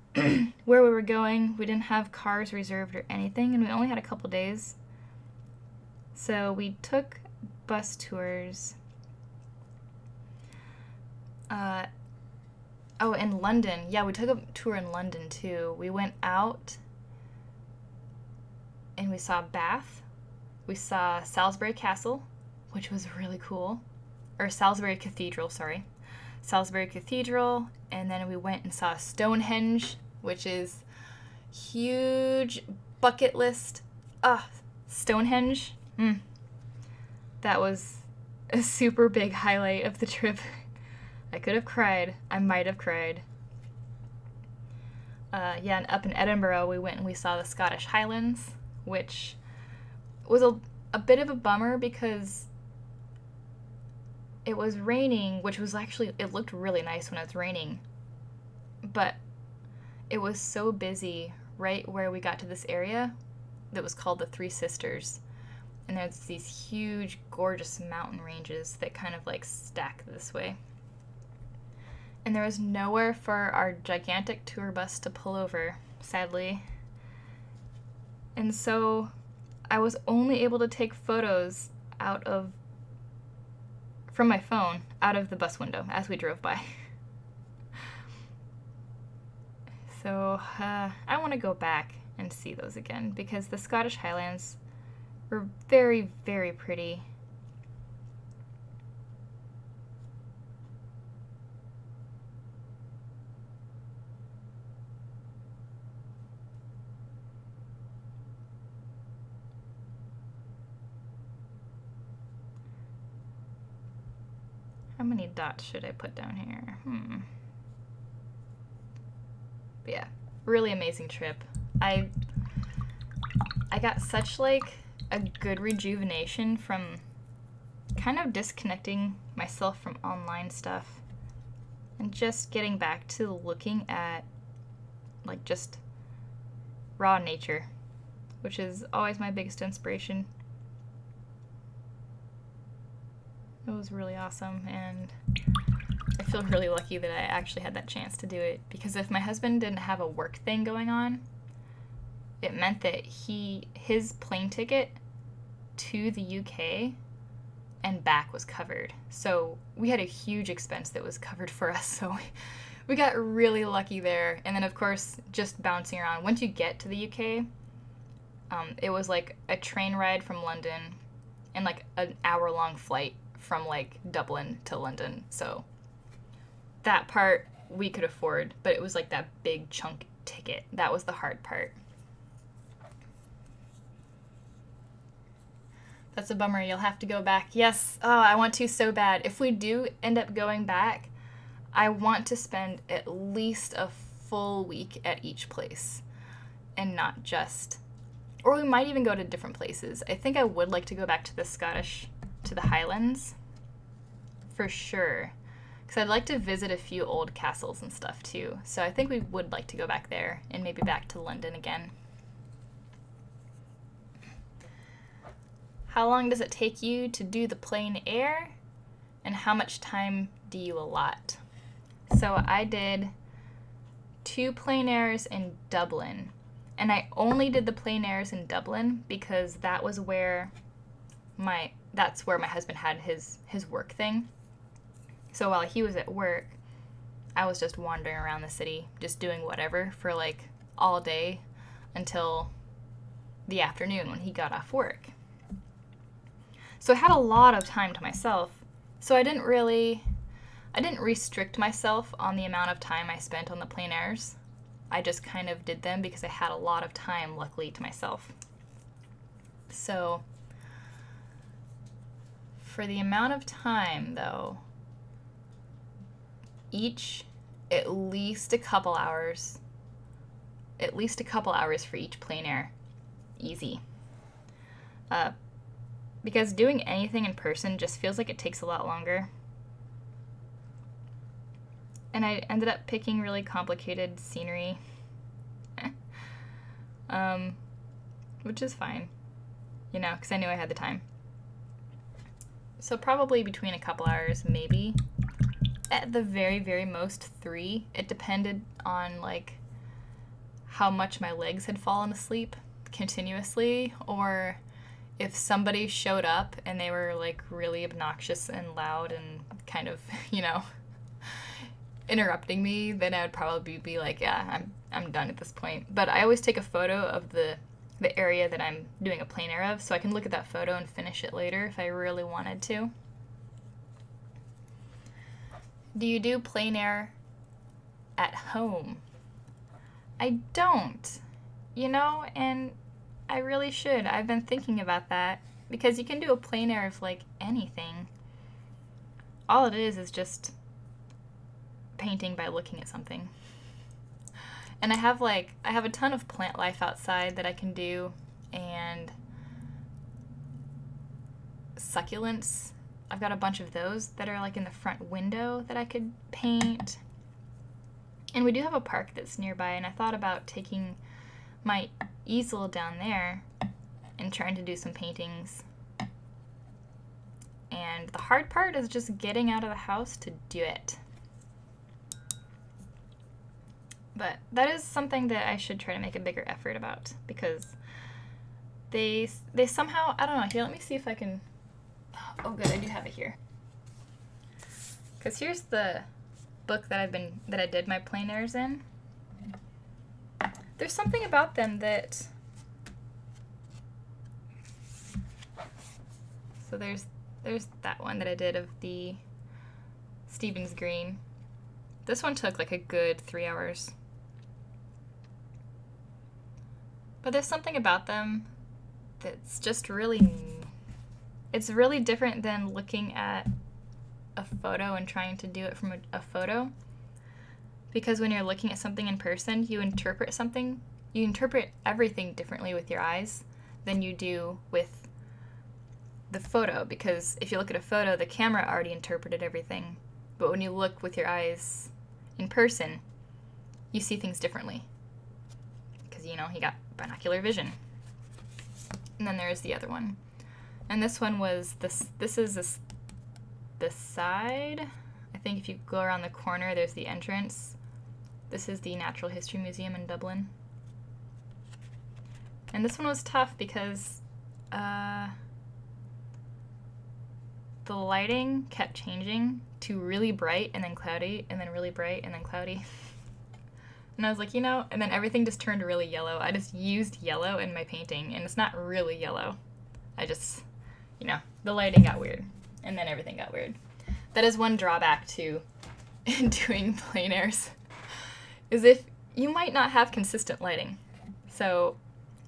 where we were going. We didn't have cars reserved or anything, and we only had a couple days. So we took bus tours. In London. Yeah, we took a tour in London too. We went out and we saw Bath. We saw Salisbury Castle, which was really cool. Or Salisbury Cathedral, sorry. Salisbury Cathedral, and then we went and saw Stonehenge, which is huge bucket list. Stonehenge. That was a super big highlight of the trip. I could have cried. I might have cried. And up in Edinburgh, we went and we saw the Scottish Highlands, which was a bit of a bummer because it was raining, which was actually, it looked really nice when it was raining, but it was so busy right where we got to this area that was called the Three Sisters, and there's these huge, gorgeous mountain ranges that kind of like stack this way. And there was nowhere for our gigantic tour bus to pull over, sadly. And so I was only able to take photos from my phone, out of the bus window as we drove by. So I want to go back and see those again, because the Scottish Highlands were very, very pretty. How many dots should I put down here? But yeah, really amazing trip. I got such like a good rejuvenation from kind of disconnecting myself from online stuff and just getting back to looking at like just raw nature, which is always my biggest inspiration. It was really awesome, and I feel really lucky that I actually had that chance to do it, because if my husband didn't have a work thing going on, it meant that his plane ticket to the UK and back was covered. So we had a huge expense that was covered for us, so we got really lucky there. And then of course, just bouncing around. Once you get to the UK, it was like a train ride from London and like an hour-long flight from like Dublin to London. So that part we could afford, but it was like that big chunk ticket. That was the hard part. That's a bummer. You'll have to go back. Yes. Oh, I want to so bad. If we do end up going back, I want to spend at least a full week at each place and not just, or we might even go to different places. I think I would like to go back to the Highlands for sure, because I'd like to visit a few old castles and stuff too. So I think we would like to go back there and maybe back to London again. How long does it take you to do the plein air, and how much time do you allot? So I did 2 plein airs in Dublin, and I only did the plein airs in Dublin because that was where that's where my husband had his work thing. So while he was at work, I was just wandering around the city, just doing whatever for like all day until the afternoon when he got off work. So I had a lot of time to myself. So I didn't restrict myself on the amount of time I spent on the plein airs. I just kind of did them because I had a lot of time, luckily, to myself. So for the amount of time, though, at least a couple hours for each plein air. Easy. Because doing anything in person just feels like it takes a lot longer. And I ended up picking really complicated scenery, which is fine, because I knew I had the time. So probably between a couple hours, maybe. At the very, very most 3. It depended on like how much my legs had fallen asleep continuously, or if somebody showed up and they were like really obnoxious and loud and kind of, interrupting me, then I would probably be like, yeah, I'm done at this point. But I always take a photo of the area that I'm doing a plein air of, so I can look at that photo and finish it later if I really wanted to. Do you do plein air at home? I don't, and I really should. I've been thinking about that, because you can do a plein air of like anything. All it is just painting by looking at something. And I have a ton of plant life outside that I can do, and succulents. I've got a bunch of those that are like in the front window that I could paint. And we do have a park that's nearby, and I thought about taking my easel down there and trying to do some paintings. And the hard part is just getting out of the house to do it. But that is something that I should try to make a bigger effort about, because they somehow, I don't know, here, let me see if I can, oh good, I do have it here. Because here's the book that I did my plein airs in. There's something about them that, so there's that one that I did of the Stevens Green. This one took like a good 3 hours. But there's something about them that's just really, it's really different than looking at a photo and trying to do it from a photo. Because when you're looking at something in person, you interpret everything differently with your eyes than you do with the photo. Because if you look at a photo, the camera already interpreted everything. But when you look with your eyes in person, you see things differently. Because, you know, he got binocular vision. And then there's the other one. And this one was, this is the side. I think if you go around the corner, there's the entrance. This is the Natural History Museum in Dublin. And this one was tough because the lighting kept changing to really bright and then cloudy and then really bright and then cloudy. And I was like, you know, and then everything just turned really yellow. I just used yellow in my painting, and it's not really yellow. I just, you know, the lighting got weird, and then everything got weird. That is one drawback to doing plein airs, is if you might not have consistent lighting. So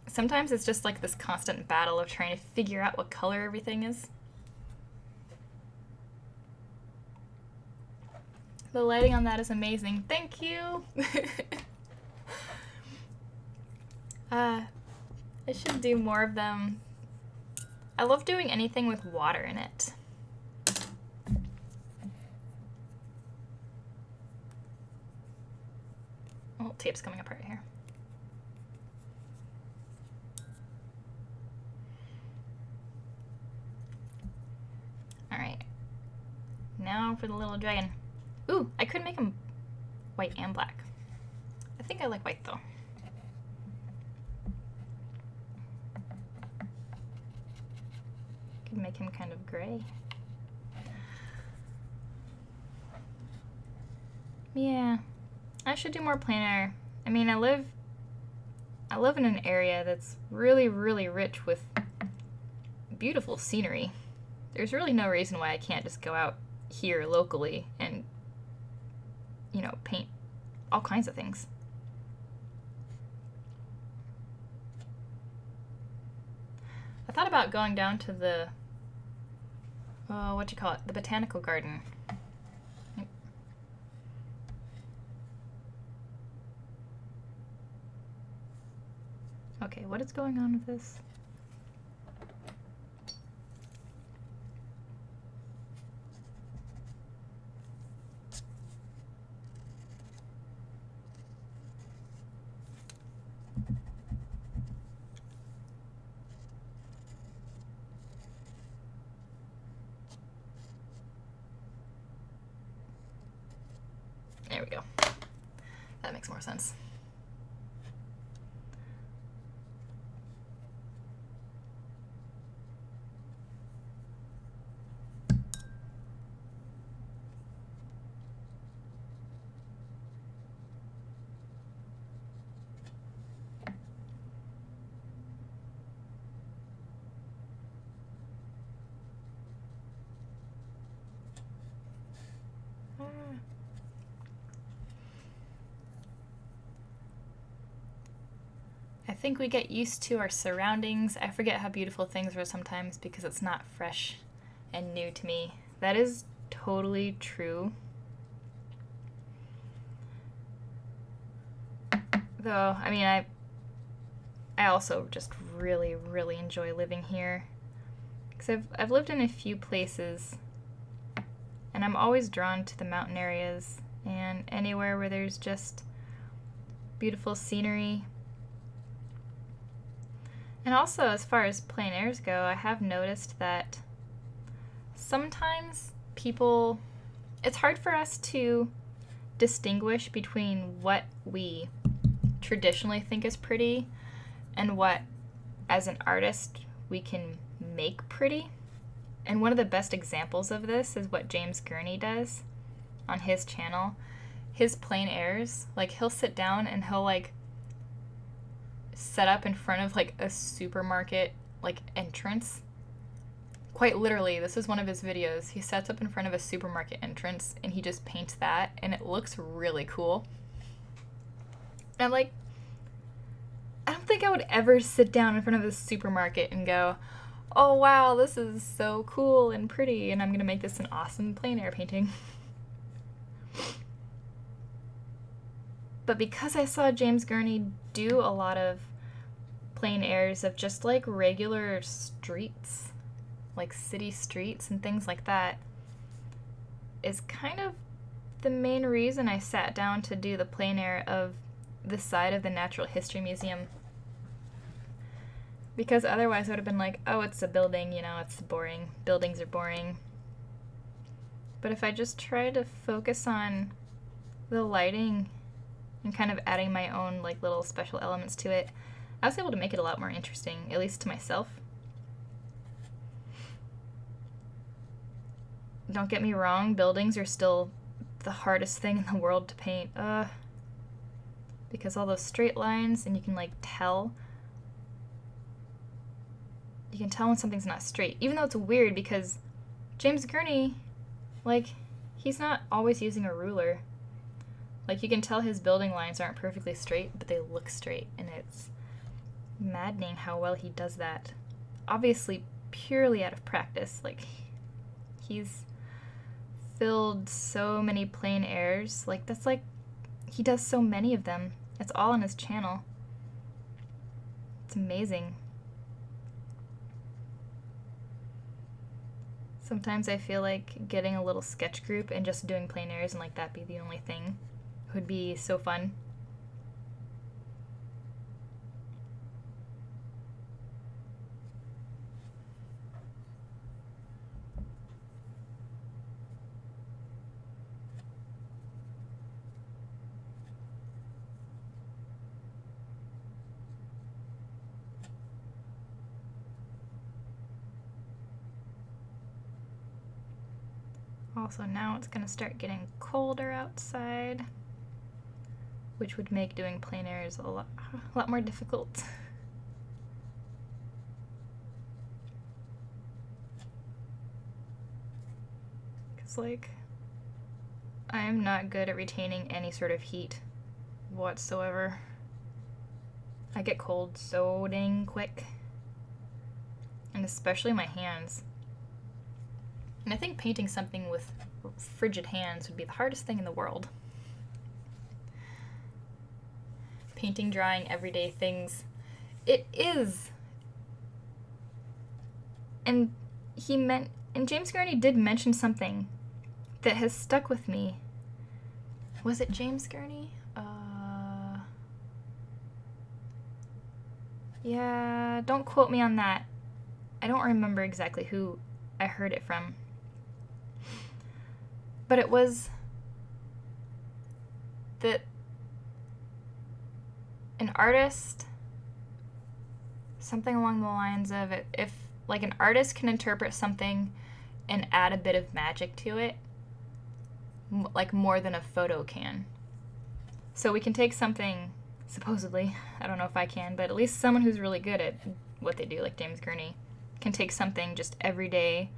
sometimes it's just like this constant battle of trying to figure out what color everything is. The lighting on that is amazing. Thank you! I should do more of them. I love doing anything with water in it. Oh, tape's coming apart here. Alright. Now for the little dragon. Ooh, I could make him white and black. I think I like white though. Could make him kind of gray. Yeah, I should do more plein air. I mean, I live in an area that's really, really rich with beautiful scenery. There's really no reason why I can't just go out here locally and, you know, paint all kinds of things. I thought about going down to the, the botanical garden. Okay, what is going on with this? There we go. That makes more sense. I think we get used to our surroundings. I forget how beautiful things are sometimes because it's not fresh and new to me. That is totally true. Though, I mean, I also just really, really enjoy living here. Because I've lived in a few places, and I'm always drawn to the mountain areas and anywhere where there's just beautiful scenery. And also, as far as plein airs go, I have noticed that sometimes people, it's hard for us to distinguish between what we traditionally think is pretty and what, as an artist, we can make pretty. And one of the best examples of this is what James Gurney does on his channel. His plein airs, like, he'll sit down and he'll, like, set up in front of, like, a supermarket, like, entrance. Quite literally, this is one of his videos. He sets up in front of a supermarket entrance and he just paints that, and it looks really cool. And I'm like, I don't think I would ever sit down in front of a supermarket and go, oh wow, this is so cool and pretty, and I'm gonna make this an awesome plein air painting. But because I saw James Gurney do a lot of plein airs of just like regular streets, like city streets and things like that, is kind of the main reason I sat down to do the plein air of the side of the Natural History Museum. Because otherwise I would have been like, oh, it's a building, you know, it's boring. Buildings are boring. But if I just try to focus on the lighting and kind of adding my own like little special elements to it, I was able to make it a lot more interesting, at least to myself. Don't get me wrong, buildings are still the hardest thing in the world to paint. Because all those straight lines, and you can like tell. You can tell when something's not straight. Even though it's weird because James Gurney, like, he's not always using a ruler. Like, you can tell his building lines aren't perfectly straight, but they look straight, and it's maddening how well he does that. Obviously, purely out of practice. Like, he's filled so many plein airs. Like, that's like, he does so many of them. It's all on his channel. It's amazing. Sometimes I feel like getting a little sketch group and just doing plein airs and like that be the only thing would be so fun. Also, now it's going to start getting colder outside, which would make doing plein airs a lot more difficult. Because, like, I am not good at retaining any sort of heat whatsoever. I get cold so dang quick. And especially my hands. And I think painting something with frigid hands would be the hardest thing in the world. Painting, drawing, everyday things. It is. And James Gurney did mention something that has stuck with me. Was it James Gurney? Yeah, don't quote me on that. I don't remember exactly who I heard it from. But it was that an artist, something along the lines of, if like an artist can interpret something and add a bit of magic to it, like more than a photo can. So we can take something, supposedly, I don't know if I can, but at least someone who's really good at what they do, like James Gurney, can take something just everyday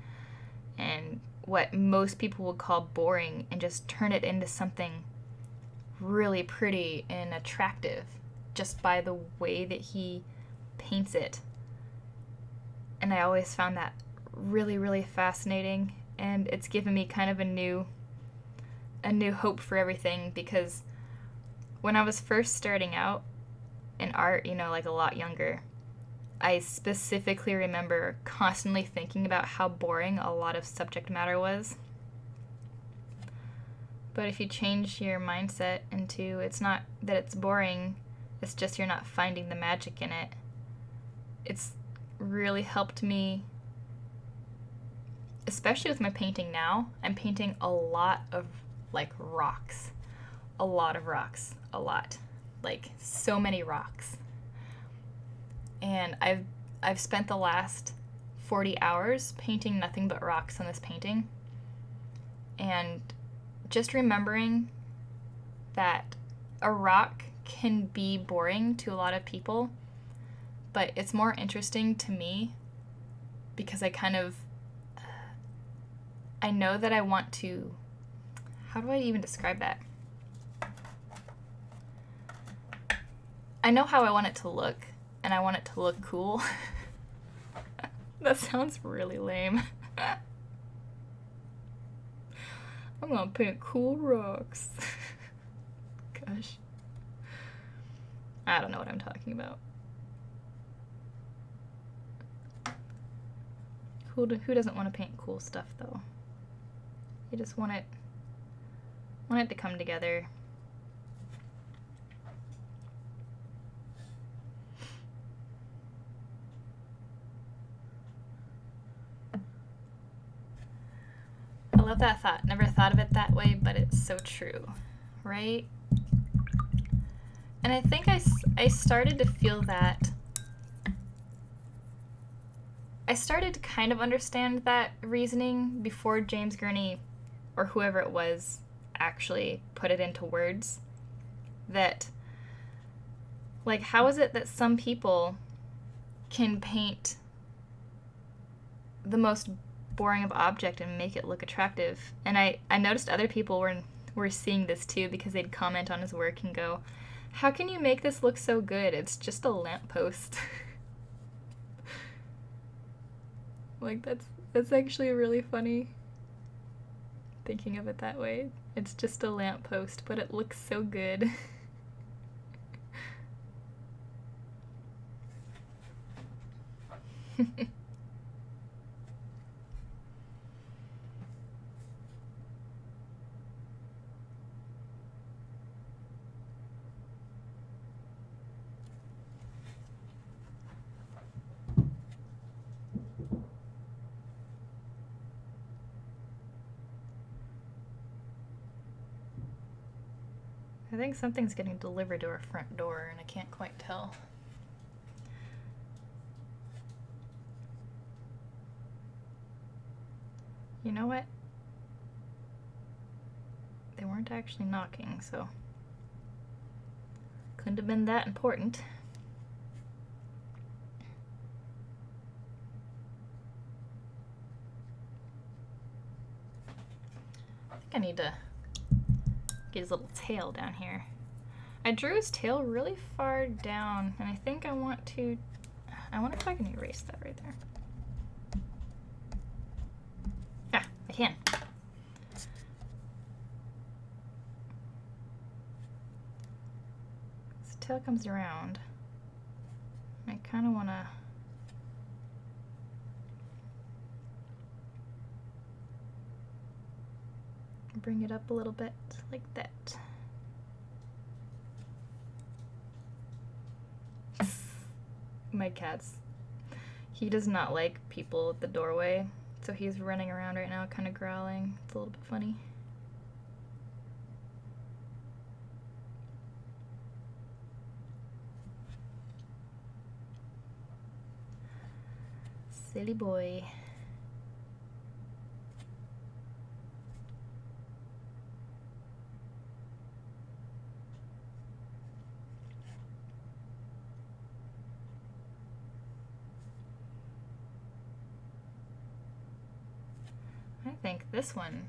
and what most people would call boring and just turn it into something really pretty and attractive just by the way that he paints it. And I always found that really, really fascinating, and it's given me kind of a new hope for everything, because when I was first starting out in art, you know, like a lot younger, I specifically remember constantly thinking about how boring a lot of subject matter was. But if you change your mindset into, it's not that it's boring, it's just you're not finding the magic in it, it's really helped me, especially with my painting now. I'm painting a lot of like rocks, a lot of rocks, a lot, like so many rocks. And I've spent the last 40 hours painting nothing but rocks on this painting. And just remembering that a rock can be boring to a lot of people, but it's more interesting to me because I know that I want to, how do I even describe that? I know how I want it to look, and I want it to look cool. That sounds really lame. I'm gonna paint cool rocks. Gosh. I don't know what I'm talking about. Who doesn't want to paint cool stuff, though? You just want it to come together. I love that thought. Never thought of it that way, but it's so true, right? And I think I started to feel that. I started to kind of understand that reasoning before James Gurney, or whoever it was, actually put it into words. That, like, how is it that some people can paint the most boring of object and make it look attractive? And I noticed other people were seeing this too, because they'd comment on his work and go, how can you make this look so good? It's just a lamppost. Like, that's actually really funny, thinking of it that way. It's just a lamppost, but it looks so good. I think something's getting delivered to our front door, and I can't quite tell. You know what? They weren't actually knocking, so couldn't have been that important. I think I need to get his little tail down here. I drew his tail really far down, and I think I wonder if I can erase that right there. Yeah, I can. His tail comes around. I kind of want to bring it up a little bit, like that. My cat's, he does not like people at the doorway, so he's running around right now kind of growling. It's a little bit funny. Silly boy. I think this one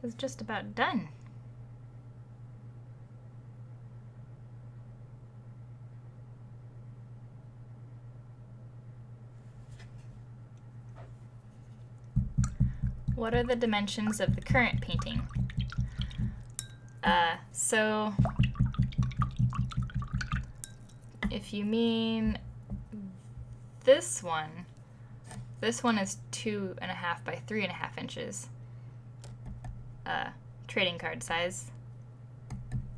is just about done. What are the dimensions of the current painting? So if you mean this one is 2.5 by 3.5 inches, trading card size.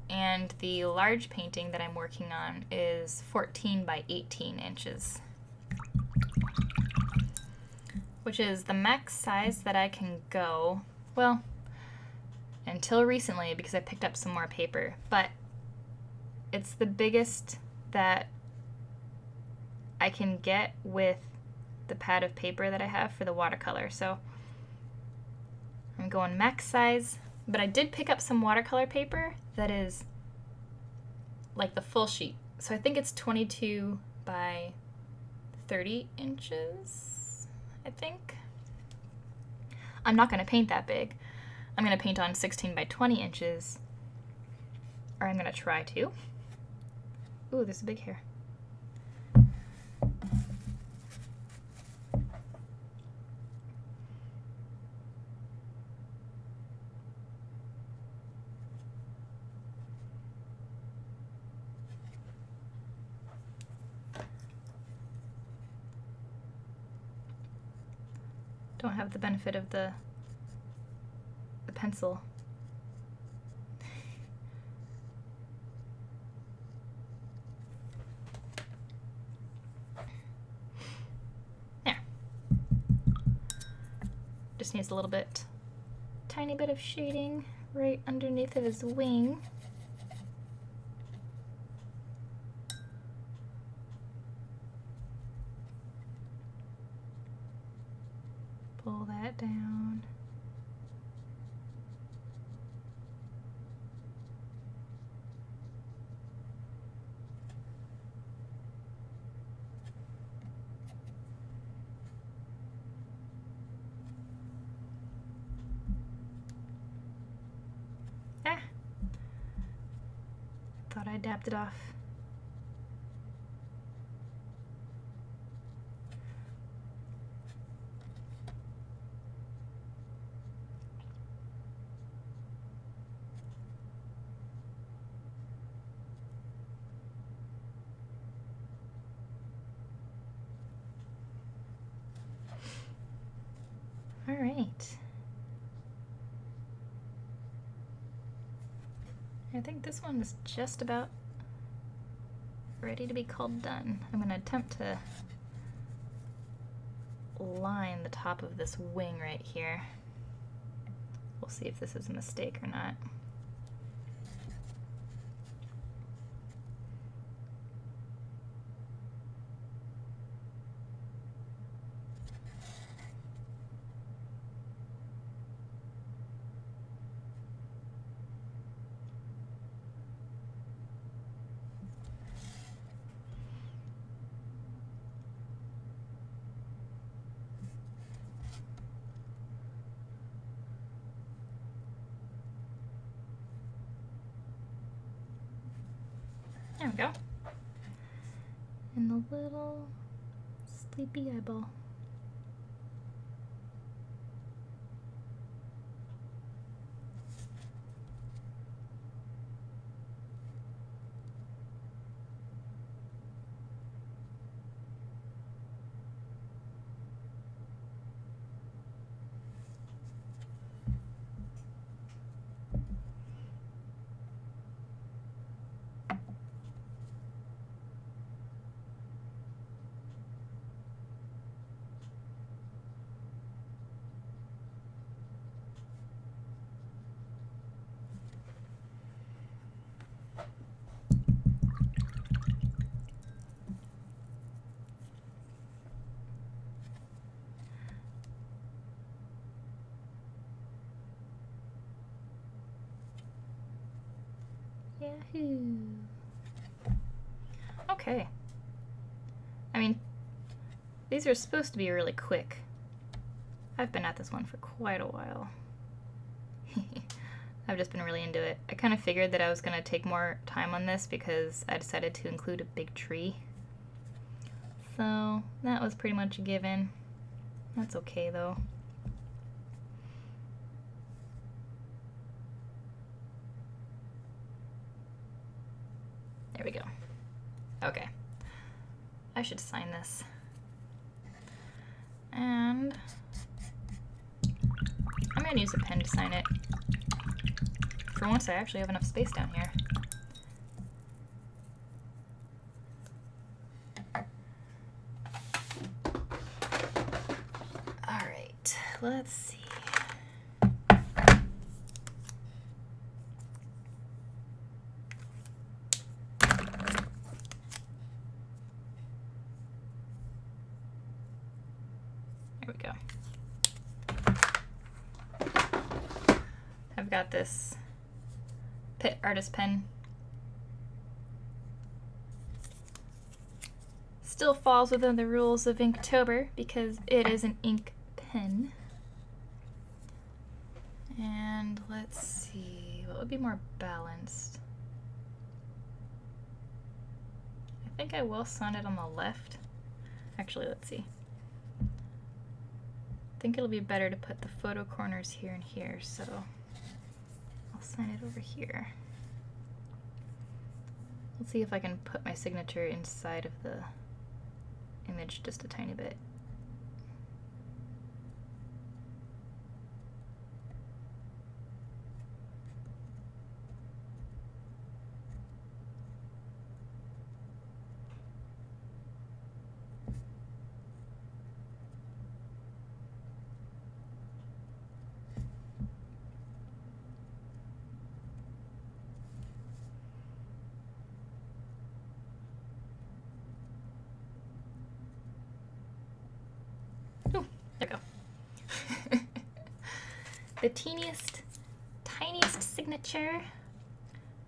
And the large painting that I'm working on is 14 by 18 inches, which is the max size that I can go. Well, until recently because I picked up some more paper, but it's the biggest that I can get with the pad of paper that I have for the watercolor. So I'm going max size, but I did pick up some watercolor paper that is like the full sheet. So I think it's 22 by 30 inches, I think. I'm not going to paint that big. I'm going to paint on 16 by 20 inches, or I'm going to try to. Ooh, there's a big hair. Don't have the benefit of the pencil. There. Just needs a little bit, tiny bit of shading right underneath of his wing. Pull that down. Ah! Thought I dapped it off. All right. I think this one is just about ready to be called done. I'm going to attempt to line the top of this wing right here. We'll see if this is a mistake or not. There we go. And the little sleepy eyeball. Yahoo! Okay. I mean, these are supposed to be really quick. I've been at this one for quite a while. I've just been really into it. I kind of figured that I was going to take more time on this because I decided to include a big tree. So that was pretty much a given. That's okay though. There we go. Okay. I should sign this. And I'm going to use a pen to sign it. For once, I actually have enough space down here. All right, let's see. got this Pitt artist pen. Still falls within the rules of Inktober because it is an ink pen. And let's see, what would be more balanced? I think I will sign it on the left. Actually, let's see. I think it'll be better to put the photo corners here and here, so I'll sign it over here. Let's see if I can put my signature inside of the image just a tiny bit. The teeniest, tiniest signature.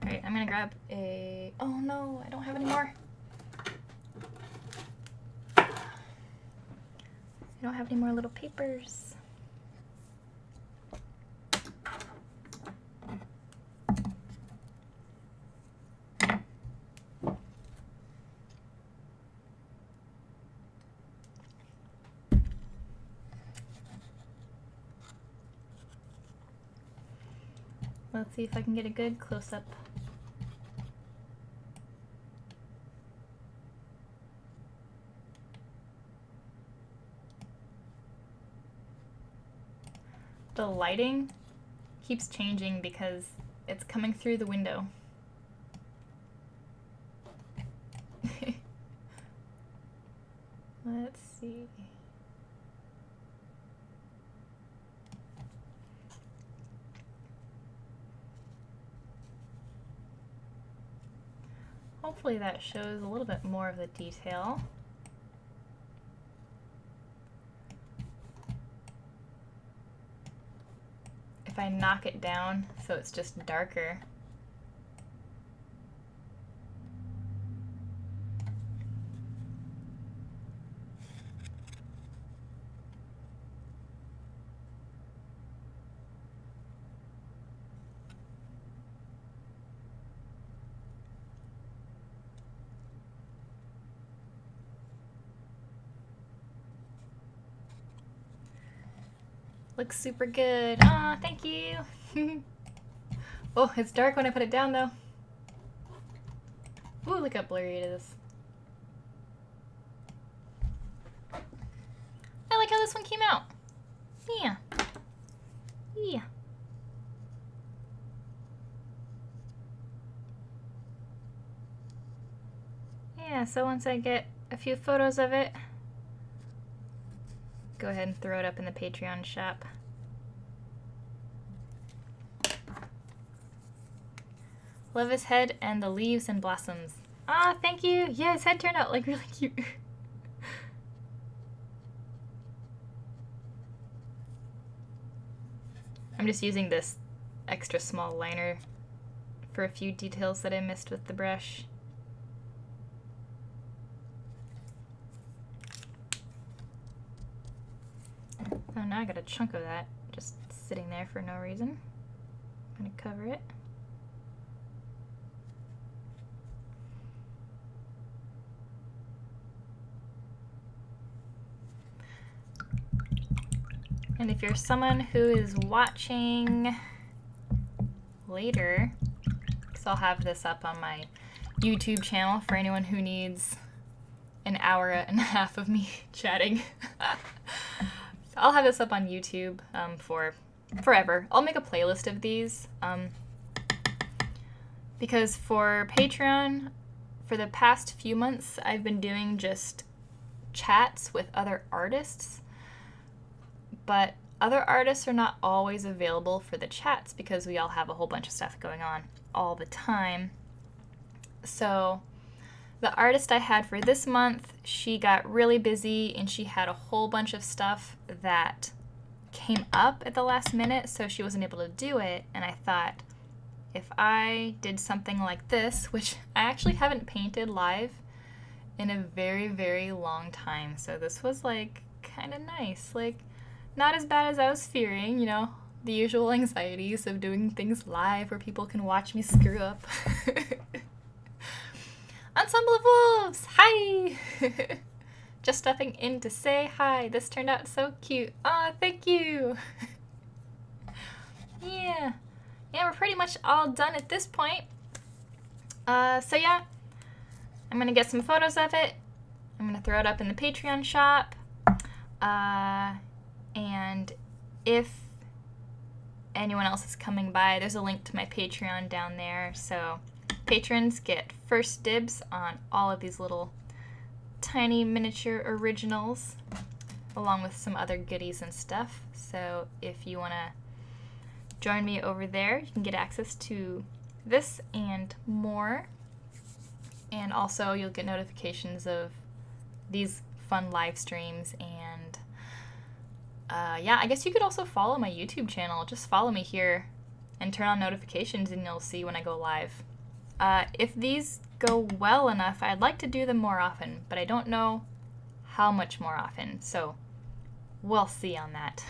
All right, I'm gonna grab a, oh no, I don't have any more. I don't have any more little papers. Let's see if I can get a good close-up. The lighting keeps changing because it's coming through the window. Let's see. Hopefully that shows a little bit more of the detail. If I knock it down so it's just darker. Looks super good. Aw, thank you. Oh, it's dark when I put it down though. Ooh, look how blurry it is. I like how this one came out. Yeah. Yeah. Yeah, so once I get a few photos of it, go ahead and throw it up in the Patreon shop. Love his head and the leaves and blossoms. Ah, thank you. Yeah, his head turned out like really cute. I'm just using this extra small liner for a few details that I missed with the brush. Oh, now I got a chunk of that just sitting there for no reason. I'm gonna cover it. And if you're someone who is watching later, because I'll have this up on my YouTube channel for anyone who needs an hour and a half of me chatting. So I'll have this up on YouTube for forever. I'll make a playlist of these because for Patreon, for the past few months, I've been doing just chats with other artists. But other artists are not always available for the chats because we all have a whole bunch of stuff going on all the time. So the artist I had for this month, she got really busy and she had a whole bunch of stuff that came up at the last minute, so she wasn't able to do it, and I thought if I did something like this, which I actually haven't painted live in a very, very long time, so this was like kind of nice, like not as bad as I was fearing, you know, the usual anxieties of doing things live where people can watch me screw up. Ensemble of Wolves, hi! Just stepping in to say hi. This turned out so cute. Aw, thank you. Yeah, we're pretty much all done at this point. So yeah, I'm gonna get some photos of it. I'm gonna throw it up in the Patreon shop. And if anyone else is coming by, there's a link to my Patreon down there. So patrons get first dibs on all of these little tiny miniature originals, along with some other goodies and stuff. So if you want to join me over there, you can get access to this and more. And also you'll get notifications of these fun live streams. And yeah, I guess you could also follow my YouTube channel. Just follow me here and turn on notifications and you'll see when I go live. If these go well enough, I'd like to do them more often, but I don't know how much more often, so we'll see on that.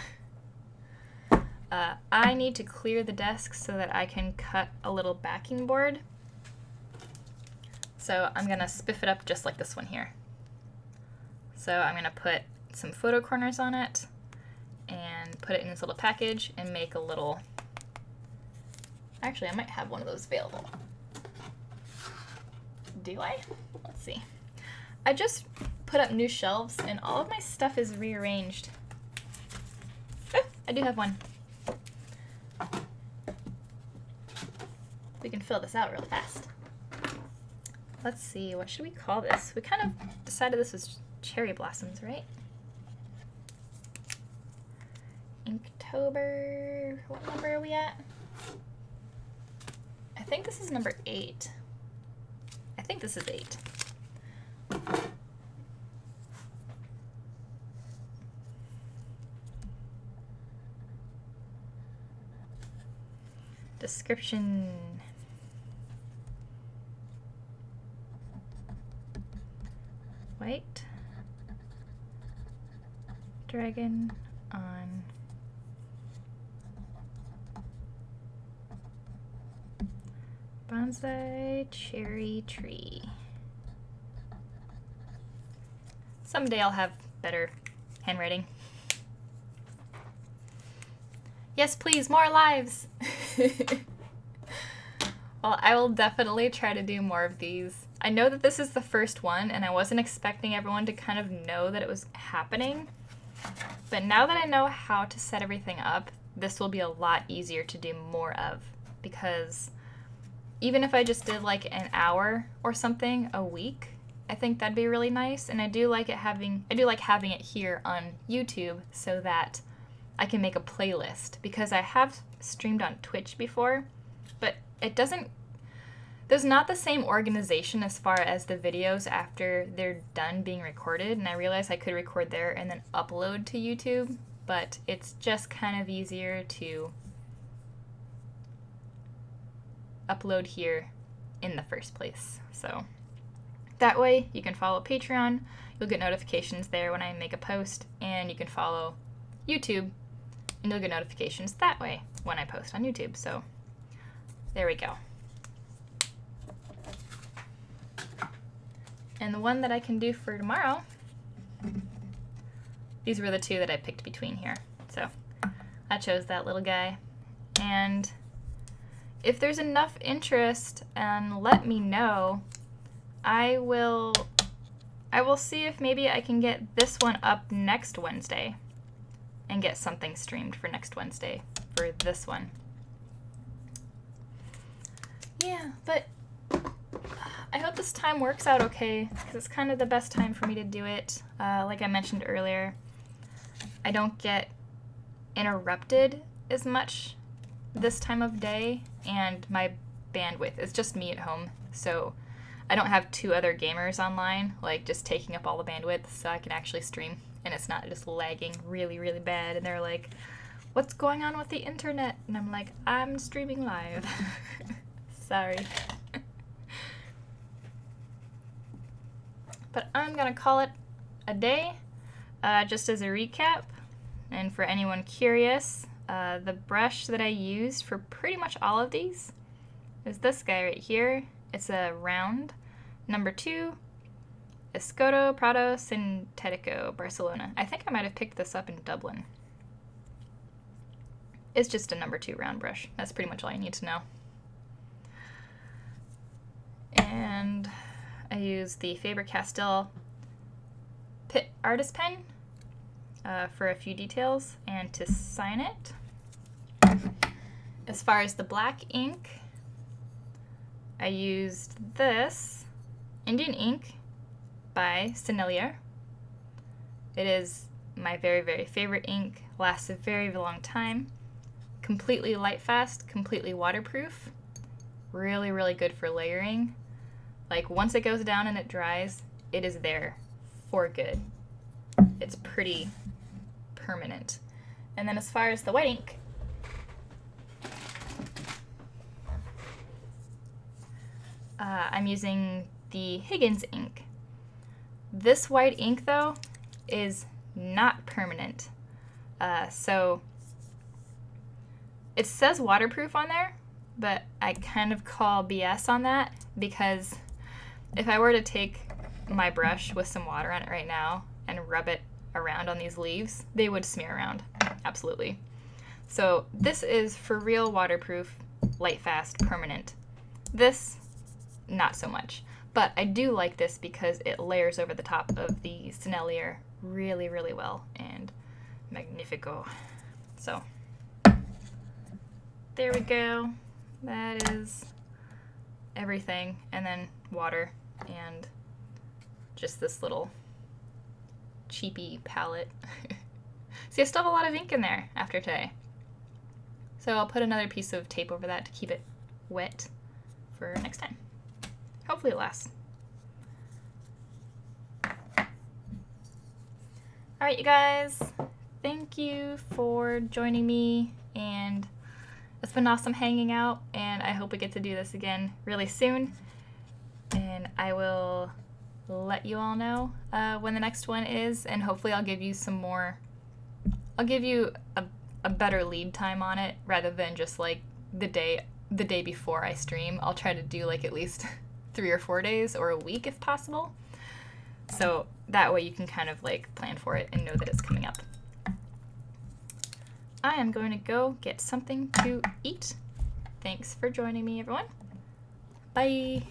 I need to clear the desk so that I can cut a little backing board. So I'm gonna spiff it up just like this one here. So I'm gonna put some photo corners on it and put it in this little package and make a little, actually I might have one of those available. Do I? Let's see. I just put up new shelves and all of my stuff is rearranged. I do have one. We can fill this out real fast. Let's see, what should we call this? We kind of decided this was cherry blossoms, right? Inktober. What number are we at? I think this is number 8. I think this is 8. Description. White dragon on bonsai cherry tree. Someday I'll have better handwriting. Yes, please, more lives! Well, I will definitely try to do more of these. I know that this is the first one, and I wasn't expecting everyone to kind of know that it was happening. But now that I know how to set everything up, this will be a lot easier to do more of. Because even if I just did like an hour or something a week, I think that'd be really nice. And I do like having it here on YouTube so that I can make a playlist. Because I have streamed on Twitch before, but there's not the same organization as far as the videos after they're done being recorded, and I realized I could record there and then upload to YouTube, but it's just kind of easier to upload here in the first place. So that way you can follow Patreon, you'll get notifications there when I make a post, and you can follow YouTube and you'll get notifications that way when I post on YouTube. So there we go. And the one that I can do for tomorrow, these were the two that I picked between here. So I chose that little guy. And if there's enough interest, and let me know, I will see if maybe I can get this one up next Wednesday and get something streamed for next Wednesday for this one. Yeah, but I hope this time works out okay, because it's kind of the best time for me to do it. Like I mentioned earlier, I don't get interrupted as much this time of day, and my bandwidth is just me at home, so I don't have 2 other gamers online, like just taking up all the bandwidth, so I can actually stream and it's not just lagging really, really bad. And they're like, what's going on with the internet? And I'm like, I'm streaming live. Sorry. But I'm gonna call it a day. Just as a recap, and for anyone curious, the brush that I used for pretty much all of these is this guy right here. It's a round, number 2, Escoto Prado Sintetico, Barcelona. I think I might have picked this up in Dublin. It's just a number 2 round brush. That's pretty much all you need to know. And I used the Faber-Castell PITT artist pen for a few details and to sign it. As far as the black ink, I used this Indian ink by Senellier. It is my very, very favorite ink, lasts a very, very long time, completely light fast, completely waterproof, really, really good for layering. Like once it goes down and it dries, it is there for good. It's pretty permanent. And then as far as the white ink, I'm using the Higgins ink. This white ink though is not permanent. So it says waterproof on there, but I kind of call BS on that, because if I were to take my brush with some water on it right now and rub it around on these leaves, they would smear around, absolutely. So this is for real waterproof, light fast, permanent. This, not so much. But I do like this because it layers over the top of the Senellier really, really well, and magnifico. So there we go. That is everything, and then water and just this little cheapy palette. See, I still have a lot of ink in there after today. So I'll put another piece of tape over that to keep it wet for next time. Hopefully it lasts. Alright, you guys, thank you for joining me, and it's been awesome hanging out, and I hope we get to do this again really soon. And I will let you all know when the next one is, and hopefully I'll give you some more, I'll give you a better lead time on it rather than just like the day before I stream. I'll try to do like at least 3 or 4 days or a week if possible. So that way you can kind of like plan for it and know that it's coming up. I am going to go get something to eat. Thanks for joining me, everyone. Bye.